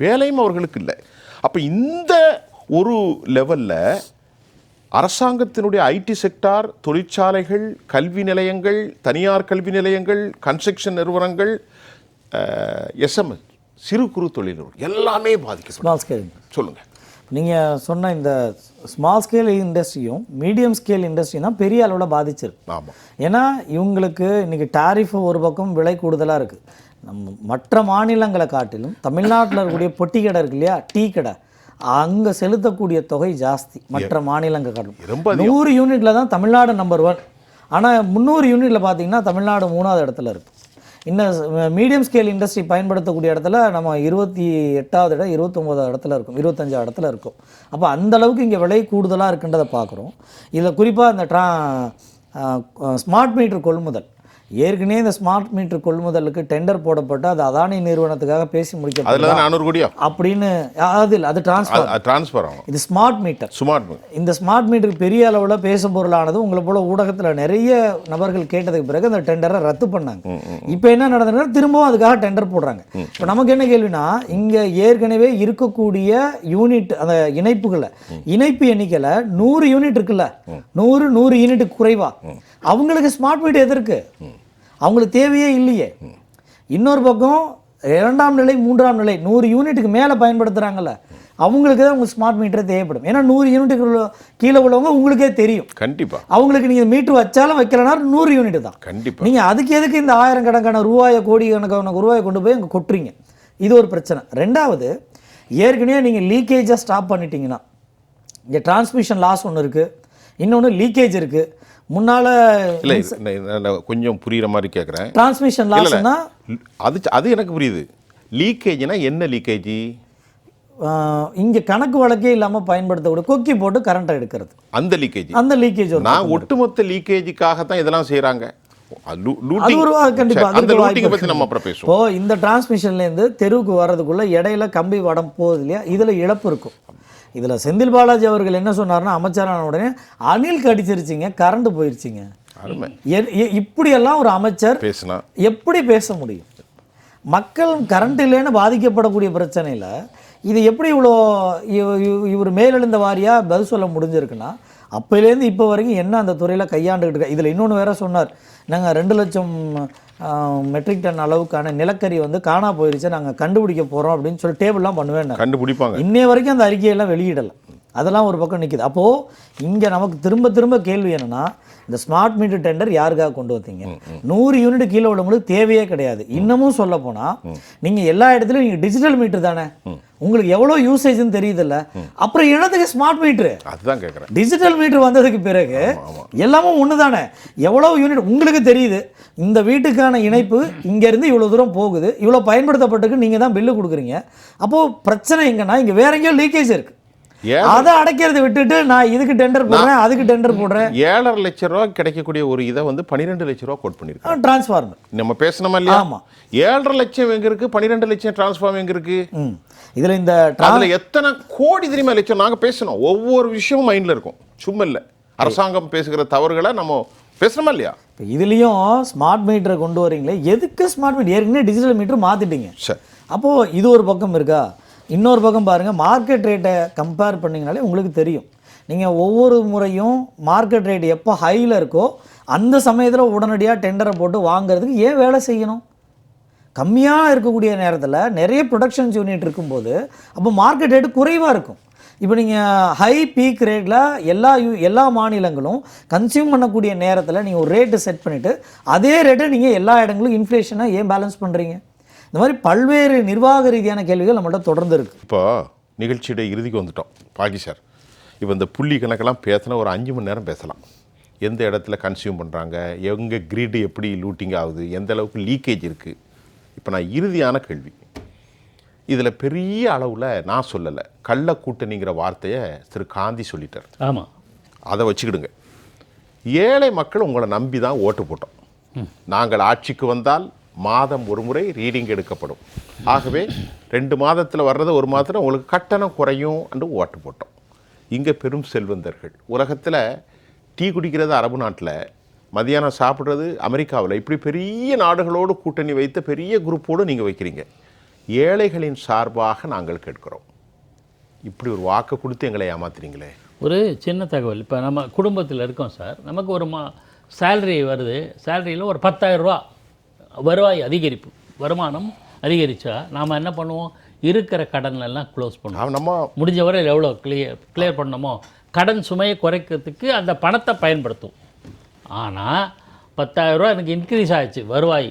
வேலையும் அவர்களுக்கு இல்லை. அப்போ இந்த ஒரு லெவலில் அரசாங்கத்தினுடைய ஐடி செக்டார், தொழிற்சாலைகள், கல்வி நிலையங்கள், தனியார் கல்வி நிலையங்கள், கன்ஸ்ட்ரக்ஷன் நிறுவனங்கள், எஸ்எம்எஸ் சிறு குறு தொழில் எல்லாமே பாதிக்கும். ஸ்மால் ஸ்கேல் சொல்லுங்கள். நீங்கள் சொன்ன இந்த ஸ்மால் ஸ்கேல் இண்டஸ்ட்ரியும் மீடியம் ஸ்கேல் இண்டஸ்ட்ரியும் தான் பெரிய அளவில் பாதிச்சிருக்கு. ஆமாம். ஏன்னா இவங்களுக்கு இன்றைக்கி டாரிஃப் ஒரு பக்கம் விலை கூடுதலாக இருக்குது. நம்ம மற்ற மாநிலங்களை காட்டிலும் தமிழ்நாட்டில் இருக்கக்கூடிய பொட்டி கடை இருக்கு இல்லையா, டீ கடை, அங்கே செலுத்தக்கூடிய தொகை ஜாஸ்தி மற்ற மாநிலங்கள் காட்டிலும். 100 யூனிட்டில் தான் தமிழ்நாடு நம்பர் 1. ஆனால் 300 யூனிட்டில் பார்த்தீங்கன்னா தமிழ்நாடு 3வது இடத்துல இருக்குது. இன்னும் மீடியம் ஸ்கேல் இண்டஸ்ட்ரி பயன்படுத்தக்கூடிய இடத்துல நம்ம 28வது இடம், 29வது இடத்துல இருக்கும், 25வது இடத்துல இருக்கும். அப்போ அந்தளவுக்கு இங்கே விலை கூடுதலாக இருக்குன்றதை பார்க்குறோம். இதில் குறிப்பாக இந்த ஸ்மார்ட் மீட்டர் கொள்முதல், ஏற்கனவே இந்த ஸ்மார்ட் மீட்டர் கொள்முதலுக்கு டெண்டர் போடப்பட்டு அது அதானி நிறுவனத்துக்காக பேசி முடிக்கப்பட்டது அப்படின்னு. அது டிரான்ஸ்ஃபர் ஆகும். இது ஸ்மார்ட் மீட்டர். இந்த ஸ்மார்ட் மீட்டர் பெரிய அளவில் பேசும் பொருளானது உங்களை போல ஊடகத்தில் நிறைய நபர்கள் கேட்டதுக்கு பிறகு அந்த டெண்டரை ரத்து பண்ணாங்க. இப்போ என்ன நடந்ததுன்னா திரும்பவும் அதுக்காக டெண்டர் போடுறாங்க. இப்போ நமக்கு என்ன கேள்வினா, இங்கே ஏற்கனவே இருக்கக்கூடிய யூனிட் அந்த இணைப்பு எண்ணிக்கையில் 100 யூனிட் இருக்குல்ல, 100 யூனிட் குறைவா, அவங்களுக்கு ஸ்மார்ட் மீட்டர் எதற்கு? அவங்களுக்கு தேவையே இல்லையே. இன்னொரு பக்கம் இரண்டாம் நிலை 3ஆம் நிலை 100 யூனிட்டுக்கு மேலே பயன்படுத்துகிறாங்கல்ல, அவங்களுக்கு தான் உங்கள் ஸ்மார்ட் மீட்டரே தேவைப்படும். ஏன்னா 100 யூனிட்டுக்கு கீழே உள்ளவங்க உங்களுக்கே தெரியும். கண்டிப்பாக அவங்களுக்கு நீங்கள் மீட்ரு வச்சாலும் வைக்கலனா 100 யூனிட் தான். கண்டிப்பாக நீங்கள் அதுக்கு எதுக்கு இந்த 1000 கணக்கான ரூபாயை, கோடி கணக்கான ரூபாயை கொண்டு போய் அங்கே கொட்டுறீங்க? இது ஒரு பிரச்சனை. ரெண்டாவது, ஏற்கனவே நீங்கள் லீக்கேஜை ஸ்டாப் பண்ணிட்டீங்கன்னா, இங்கே டிரான்ஸ்மிஷன் லாஸ் ஒன்று இருக்குது, இன்னொன்று லீக்கேஜ் இருக்குது. முன்னால் இல்லை கொஞ்சம் புரிகிற மாதிரி கேட்குறேன். டிரான்ஸ்மிஷன் லாஸ்னா அது எனக்கு புரியுது. லீக்கேஜ்னா என்ன லீக்கேஜ்? இங்கே கணக்கு வழக்கே இல்லாமல் பயன்படுத்தக்கூடிய கொக்கி போட்டு கரண்ட்டை எடுக்கிறது, அந்த லீக்கேஜ். நான் ஒட்டுமொத்த லீக்கேஜுக்காக தான் இதெல்லாம் செய்கிறாங்க. இப்போ இந்த டிரான்ஸ்மிஷன்லேருந்து தெருவுக்கு வர்றதுக்குள்ள இடையில கம்பி வடம் போகுது இல்லையா, இதில் இழப்பு இருக்கும். இதில் செந்தில் பாலாஜி அவர்கள் என்ன சொன்னார்னா, அமைச்சரான உடனே அணில் கடிச்சிருச்சிங்க, கரண்ட் போயிருச்சிங்க. இப்படியெல்லாம் ஒரு அமைச்சர் பேசினா எப்படி பேச முடியும்? மக்கள் கரண்ட் இல்லைன்னு பாதிக்கப்படக்கூடிய பிரச்சனையில் இது எப்படி இவ்வளோ இவர் மேலெழுந்த வாரியாக பதில் சொல்ல முடிஞ்சிருக்குன்னா, அப்போலேருந்து இப்போ வரைக்கும் என்ன அந்த துறையில் கையாண்டுக்கிட்டு இருக்க. இதில் இன்னொன்று வேற சொன்னார், நாங்கள் 2 லட்சம் மெட்ரிக் டன் அளவுக்கான நிலக்கரி வந்து காணா போயிருச்சு, நாங்கள் கண்டுபிடிக்க போகிறோம் அப்படின்னு சொல்லி டேபிள்லாம் பண்ணுவேன். கண்டுபிடிப்பாங்க. இன்னைய வரைக்கும் அந்த அறிக்கையெல்லாம் வெளியிடலை. அதெல்லாம் ஒரு பக்கம் நிற்கிது. அப்போது இங்கே நமக்கு திரும்ப திரும்ப கேள்வி என்னென்னா, இந்த ஸ்மார்ட் மீட்டர் டெண்டர் யாருக்காக கொண்டு வந்தீங்க? 100 யூனிட் கீழே உள்ளவங்களுக்கு தேவையே கிடையாது. இன்னமும் சொல்ல போனால் நீங்கள் எல்லா இடத்துலையும் நீங்கள் டிஜிட்டல் மீட்டர் தானே, உங்களுக்கு எவ்வளோ யூசேஜ்னு தெரியுதுல்ல, அப்புறம் என்னத்துக்கு ஸ்மார்ட் மீட்ரு? அதுதான் கேட்குறேன். டிஜிட்டல் மீட்ரு வந்ததுக்கு பிறகு எல்லாமும் ஒன்று தானே, எவ்வளோ யூனிட் உங்களுக்கு தெரியுது, இந்த வீட்டுக்கான இணைப்பு இங்கேருந்து இவ்வளோ தூரம் போகுது, இவ்வளோ பயன்படுத்தப்பட்டுக்கு நீங்கள் தான் பில்லு கொடுக்குறீங்க. அப்போது பிரச்சனை எங்கன்னா இங்கே வேற எங்கேயோ லீக்கேஜ் இருக்குது. அதை அடைக்கிறத விட்டுட்டு நான் இதுக்கு டெண்டர் போடுறேன், அதுக்கு டெண்டர் போடுறேன். 7.5 லட்சம் ரூபா கிடைக்கக்கூடிய ஒரு இதை வந்து 12 லட்சம் ரூபா கோட் பண்ணிருக்கோம். டிரான்ஸ்ஃபார்மர் நம்ம பேசணுமா இல்லையா? ஆமாம். 7.5 லட்சம் எங்க இருக்கு, 12 லட்சம் டிரான்ஸ்ஃபார்மர் எங்க இருக்கு? இதுல இந்த எத்தனை கோடி தெரியுமா லட்சம் நாங்க பேசணும். ஒவ்வொரு விஷயமும் மைண்ட்ல இருக்கும், சும்மா இல்லை. அரசாங்கம் பேசுகிற தவறுகளை நம்ம பேசணுமா இல்லையா? இதுலயும் ஸ்மார்ட் மீட்டரை கொண்டு வரீங்களே, எதுக்கு ஸ்மார்ட் மீட்டர்? ஏற்கனவே டிஜிட்டல் மீட்டர் மாத்திட்டீங்க. அப்போ இது ஒரு பக்கம் இருக்கா. இன்னொரு பக்கம் பாருங்கள், மார்க்கெட் ரேட்டை கம்பேர் பண்ணிங்கனாலே உங்களுக்கு தெரியும். நீங்கள் ஒவ்வொரு முறையும் மார்க்கெட் ரேட் எப்போ ஹையில் இருக்கோ அந்த சமயத்தில் உடனடியாக டெண்டரை போட்டு வாங்கிறதுக்கு ஏன் வேலை செய்யணும்? கம்மியாக இருக்கக்கூடிய நேரத்தில் நிறைய ப்ரொடக்ஷன்ஸ் யூனிட் இருக்கும்போது அப்போ மார்க்கெட் ரேட்டு குறைவாக இருக்கும். இப்போ நீங்கள் ஹை பீக் ரேட்டில் எல்லா மாநிலங்களும் கன்சியூம் பண்ணக்கூடிய நேரத்தில் நீங்கள் ஒரு ரேட்டு செட் பண்ணிவிட்டு அதே ரேட்டை நீங்கள் எல்லா இடங்களும் இன்ஃப்ளேஷனை ஏன் பேலன்ஸ் பண்ணுறீங்க? இந்த மாதிரி பல்வேறு நிர்வாக ரீதியான கேள்விகள் நம்மள்ட்ட தொடர்ந்து இருக்குது. இப்போ நிகழ்ச்சியோட இறுதிக்கு வந்துட்டோம் பாக்கி சார். இப்போ இந்த புள்ளி கணக்கெல்லாம் பேசினா ஒரு 5 மணி நேரம் பேசலாம். எந்த இடத்துல கன்சியூம் பண்ணுறாங்க, எங்கே கிரிடு எப்படி லூட்டிங் ஆகுது, எந்த அளவுக்கு லீக்கேஜ் இருக்குது. இப்போ நான் இறுதியான கேள்வி, இதில் பெரிய அளவில் நான் சொல்லலை, கள்ள கூட்டணிங்கிற வார்த்தையை திரு காந்தி சொல்லிட்டார். ஆமாம், அதை வச்சுக்கிடுங்க. ஏழை மக்கள் உங்களை நம்பி தான் ஓட்டு போட்டோம். நாங்கள் ஆட்சிக்கு வந்தால் மாதம் ஒரு முறை ரீடிங் எடுக்கப்படும். ஆகவே 2 மாதத்தில் வர்றது 1 மாதத்தில் உங்களுக்கு கட்டணம் குறையும் என்று ஓட்டு போட்டோம். இங்கே பெரும் செல்வந்தர்கள், உலகத்தில் டீ குடிக்கிறது அரபு நாட்டில், மதியானம் சாப்பிட்றது அமெரிக்காவில், இப்படி பெரிய நாடுகளோடு கூட்டணி வைத்த பெரிய குரூப்போடு நீங்கள் வைக்கிறீங்க. ஏழைகளின் சார்பாக நாங்கள் கேட்கிறோம். இப்படி ஒரு வாக்கு கொடுத்து எங்களை ஏமாத்துறீங்களே. ஒரு சின்ன தகவல், இப்போ நம்ம குடும்பத்தில் இருக்கோம் சார், நமக்கு ஒரு சேலரி வருது, சேலரியில் ஒரு 10,000 ரூபா வருவாய் அதிகரிப்பு, வருமானம் அதிகரித்தா நாம் என்ன பண்ணுவோம்? இருக்கிற கடன்லாம் க்ளோஸ் பண்ணுவோம். நம்ம முடிஞ்ச வரை எவ்வளோ கிளியர் பண்ணணுமோ கடன் சுமையை குறைக்கிறதுக்கு அந்த பணத்தை பயன்படுத்தும். ஆனால் 10,000 ரூபா எனக்கு இன்க்ரீஸ் ஆகிடுச்சு, வருவாய்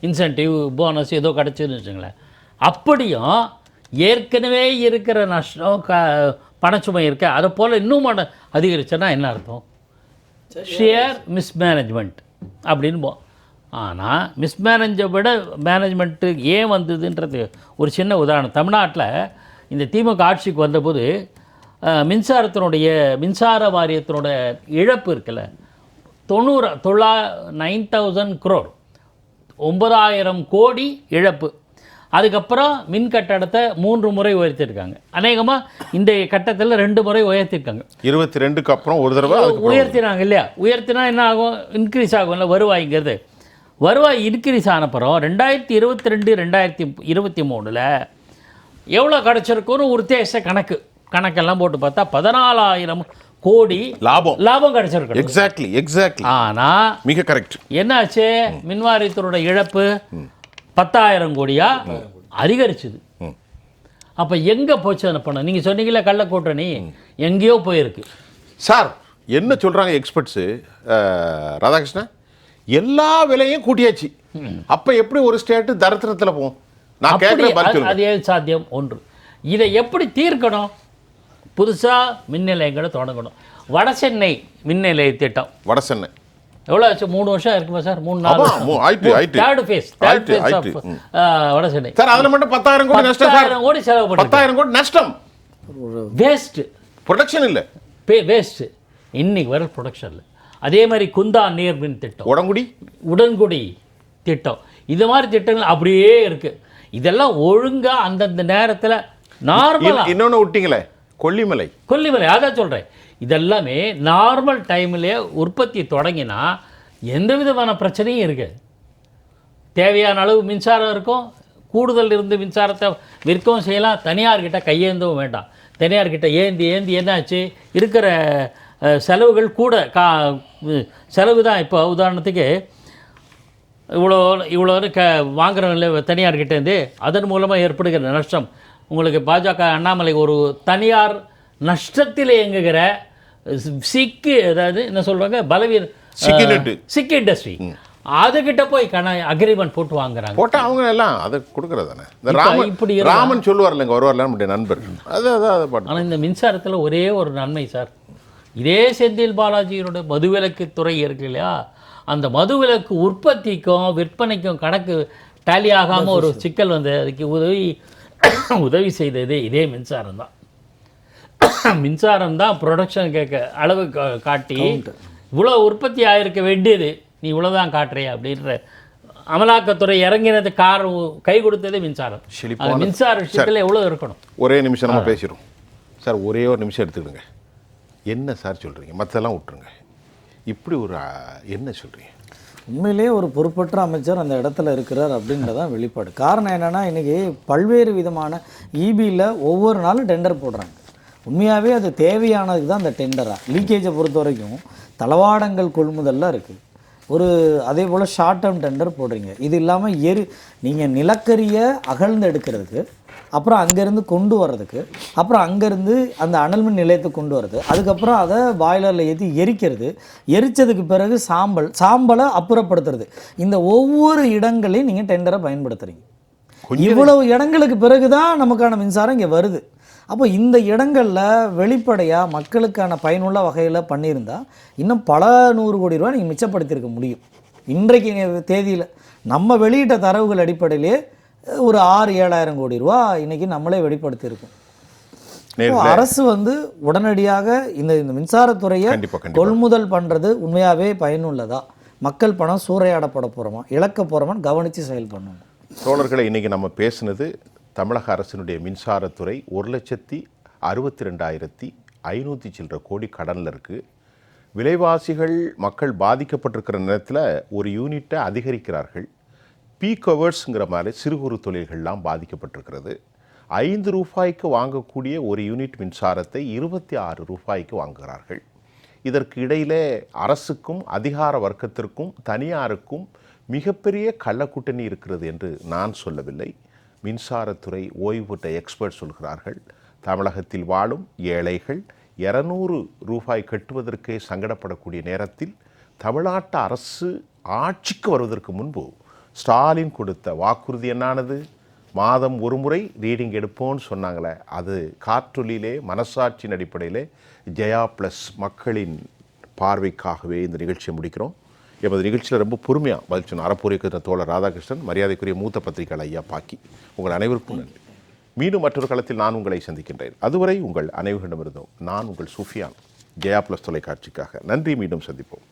இன்சென்டிவ் போனஸ் ஏதோ கிடச்சின்னு வச்சுங்களேன், அப்படியும் ஏற்கனவே இருக்கிற நஷ்டம் பணச்சுமை இருக்க அதை போல் இன்னும் அதிகரிச்சேன்னா என்ன அர்த்தம்? ஷேர் மிஸ்மேனேஜ்மெண்ட் அப்படின்னு. ஆனால் மிஸ்மேனேஜை விட மேனேஜ்மெண்ட்டு ஏன் வந்ததுன்றது ஒரு சின்ன உதாரணம். தமிழ்நாட்டில் இந்த திமுக ஆட்சிக்கு வந்தபோது மின்சார வாரியத்தினோட இழப்பு இருக்குல்ல, 9,000 crore, 9,000 கோடி இழப்பு. அதுக்கப்புறம் மின் கட்டணத்தை 3 முறை உயர்த்திருக்காங்க. அநேகமாக இந்த கட்டத்தில் 2 முறை உயர்த்திருக்காங்க. 22க்கு அப்புறம் ஒரு தடவை உயர்த்தினாங்க இல்லையா? உயர்த்தினா என்ன ஆகும்? இன்க்ரீஸ் ஆகும்ல வருவாய்ங்கிறது. வருவாய் இன்க்ரீஸ் ஆனப்புறம் 2022 2023 எவ்வளோ கிடச்சிருக்குன்னு ஒரு தேச கணக்கெல்லாம் போட்டு பார்த்தா 14,000 கோடி லாபம் கிடச்சிருக்கு. எக்ஸாக்ட்லி. ஆனால் மிக கரெக்ட். என்னாச்சு? மின்வாரியத்தோட இழப்பு 10,000 கோடியா அதிகரிச்சுது. அப்போ எங்கே போச்சு அந்த பணம்? நீங்கள் சொன்னீங்களே கள்ள கூட்டணி எங்கேயோ போயிருக்கு சார். என்ன சொல்கிறாங்க எக்ஸ்பர்ட்ஸு ராதாகிருஷ்ணன், எல்லா விலையும் கூட்டியாச்சு. அப்போ எப்படி ஒரு ஸ்டேட்டு தரித்திரத்தில் போகும்? நான் கேட்குறேன், அது ஏன் சாத்தியம்? ஒன்று, இதை எப்படி தீர்க்கணும்? புதுசாக மின் நிலையங்களை தொடங்கணும். வடசென்னை மின் நிலைய திட்டம், வடசென்னை எவ்வளோ ஆச்சு? 3 வருஷம் இருக்குமா sir? 3-4 third face Vadachennai sir. அதில் மட்டும் 10,000 கோடி நஷ்டம். 10,000 கோடி செலவு பண்ணி 10,000 கோடி நஷ்டம். வேஸ்ட்டு, ப்ரொடக்ஷன் இல்லை, வேஸ்ட்டு. இன்னைக்கு வர ப்ரொடக்ஷனில். அதே மாதிரி குந்தா நீர்மின் திட்டம், உடன்குடி திட்டம், இது மாதிரி திட்டங்கள் அப்படியே இருக்குது. இதெல்லாம் ஒழுங்காக அந்தந்த நேரத்தில் நார்மலாக. இன்னொன்று விட்டீங்களே கொல்லிமலை, அதான் சொல்கிறேன். இதெல்லாமே நார்மல் டைம்லேயே உற்பத்தி தொடங்கினா எந்த விதமான பிரச்சனையும் இருக்காது. தேவையான அளவு மின்சாரம் இருக்கும், கூடுதல் இருந்து மின்சாரத்தை விற்கவும் செய்யலாம். தனியார்கிட்ட கையேந்தவும் வேண்டாம். தனியார்கிட்ட ஏந்தி என்னாச்சு? இருக்கிற செலவுகள் கூட செலவு தான். இப்போ உதாரணத்துக்கு இவ்வளோ வாங்குறவங்கள தனியார்கிட்டேருந்து அதன் மூலமாக ஏற்படுகிற நஷ்டம். உங்களுக்கு பாஜக அண்ணாமலை ஒரு தனியார் நஷ்டத்தில் இயங்குகிற அதாவது என்ன சொல்கிறாங்க, சிக் இண்டஸ்ட்ரி, அதுகிட்ட போய் அக்ரிமெண்ட் போட்டு வாங்குறாங்க. போட்டால் அவங்க எல்லாம் அதை கொடுக்குறதானே. இப்படி ராமன் சொல்லுவார் இல்லைங்க, வருவார்ல நம்முடைய நண்பர். ஆனால் இந்த மின்சாரத்தில் ஒரே ஒரு நன்மை சார், இதே செந்தில் பாலாஜியோட மதுவிலக்கு துறை இருக்கு இல்லையா, அந்த மதுவிலக்கு உற்பத்திக்கும் விற்பனைக்கும் கணக்கு டேலி ஆகாமல் ஒரு சிக்கல் வந்து அதுக்கு உதவி செய்தது இதே மின்சாரம் தான். மின்சாரம் தான் ப்ரொடக்ஷன் அளவு காட்டி இவ்வளோ உற்பத்தி ஆகிருக்க வேண்டியது நீ இவ்வளோதான் காட்டுறிய அப்படின்ற அமலாக்கத்துறை இறங்கினது கை கொடுத்ததே மின்சாரம். மின்சார விஷயத்தில் எவ்வளோ இருக்கணும்? ஒரே நிமிஷம் நம்ம பேசிடுவோம் சார். ஒரே ஒரு நிமிஷம் எடுத்துக்கிடுங்க. என்ன சார் சொல்கிறீங்க? மற்றெல்லாம் விட்டுருங்க. இப்படி ஒரு என்ன சொல்கிறீங்க? உண்மையிலேயே ஒரு பொறுப்பற்ற அமைச்சர் அந்த இடத்துல இருக்கிறார் அப்படின்றதான் வெளிப்பாடு. காரணம் என்னென்னா, இன்றைக்கி பல்வேறு விதமான இபியில் ஒவ்வொரு நாளும் டெண்டர் போடுறாங்க. உண்மையாகவே அது தேவையானதுக்கு தான் அந்த டெண்டராக. லீக்கேஜை பொறுத்த வரைக்கும் தளவாடங்கள் கொள்முதல்லாம் இருக்குது. அதே போல் ஷார்ட் டேர்ம் டெண்டர் போடுறீங்க. இது இல்லாமல் நீங்கள் நிலக்கரியை அகழ்ந்து எடுக்கிறதுக்கு, அப்புறம் அங்கேருந்து கொண்டு வர்றதுக்கு, அப்புறம் அங்கேருந்து அந்த அனல்மின் நிலையத்துக்கு கொண்டு வர்றது, அதுக்கப்புறம் அதை பாய்லரில் ஏற்றி எரிக்கிறது, எரித்ததுக்கு பிறகு சாம்பலை அப்புறப்படுத்துறது, இந்த ஒவ்வொரு இடங்களையும் நீங்கள் டெண்டரை பயன்படுத்துகிறீங்க. இவ்வளவு இடங்களுக்கு பிறகு தான் நமக்கான மின்சாரம் இங்கே வருது. அப்போ இந்த இடங்களில் வெளிப்படையாக மக்களுக்கான பயனுள்ள வகையில் பண்ணியிருந்தால் இன்னும் பல 100 கோடி ரூபா நீங்கள் மிச்சப்படுத்தியிருக்க முடியும். இன்றைக்கு தேதியில் நம்ம வெளியிட்ட தரவுகள் அடிப்படையிலே ஒரு 6-7 கோடி ரூபா இன்றைக்கி நம்மளே வெளிப்படுத்தியிருக்கோம். அரசு வந்து உடனடியாக இந்த மின்சாரத்துறையை கொள்முதல் பண்ணுறது உண்மையாகவே பயனுள்ளதா? மக்கள் பணம் சூறையாடப்பட போகிறோமா, இழக்க போகிறோமான்னு கவனித்து செயல்படணும். தோழர்களை, இன்றைக்கி நம்ம பேசுனது தமிழக அரசினுடைய மின்சாரத்துறை 1,62,500 சில்லற கோடி கடனில் இருக்குது. விலைவாசிகள் மக்கள் பாதிக்கப்பட்டிருக்கிற நேரத்தில் ஒரு யூனிட்டை அதிகரிக்கிறார்கள். பீக் ஹவர்ஸுங்கிற மாதிரி சிறு குறு தொழில்கள்லாம் பாதிக்கப்பட்டிருக்கிறது. 5 ரூபாய்க்கு வாங்கக்கூடிய ஒரு யூனிட் மின்சாரத்தை 26 ரூபாய்க்கு வாங்குகிறார்கள். இதற்கு இடையிலே அரசுக்கும் அதிகார வர்க்கத்திற்கும் தனியாருக்கும் மிகப்பெரிய கள்ளக்கூட்டணி இருக்கிறது என்று நான் சொல்லவில்லை. மின்சாரத்துறை ஓய்வு பெற்ற எக்ஸ்பர்ட் சொல்கிறார்கள். தமிழகத்தில் வாழும் ஏழைகள் 200 ரூபாய் கட்டுவதற்கே சங்கடப்படக்கூடிய நேரத்தில் தமிழ்நாட்டு அரசு ஆட்சிக்கு வருவதற்கு முன்பு ஸ்டாலின் கொடுத்த வாக்குறுதி என்னானது? மாதம் ஒரு முறை ரீடிங் எடுப்போன்னு சொன்னாங்களே, அது காற்றொலியிலே மனசாட்சியின் அடிப்படையிலே ஜெயா ப்ளஸ் மக்களின் பார்வைக்காகவே இந்த நிகழ்ச்சியை முடிக்கிறோம். எமது நிகழ்ச்சியில் ரொம்ப பொறுமையாக பதில் சொன்ன அறப்போரிக்கிற தோழர் ராதாகிருஷ்ணன், மரியாதைக்குரிய மூத்த பத்திரிகையாளர் ஐயா பாக்கி, உங்கள் அனைவருக்கும் நன்றி. மீண்டும் மற்றொரு களத்தில் நான் உங்களை சந்திக்கின்றேன். அதுவரை உங்கள் அனைவரிடமிருந்தும் நான் உங்கள் சுஃபியான், ஜெயா ப்ளஸ் தொலைக்காட்சிக்காக நன்றி. மீண்டும் சந்திப்போம்.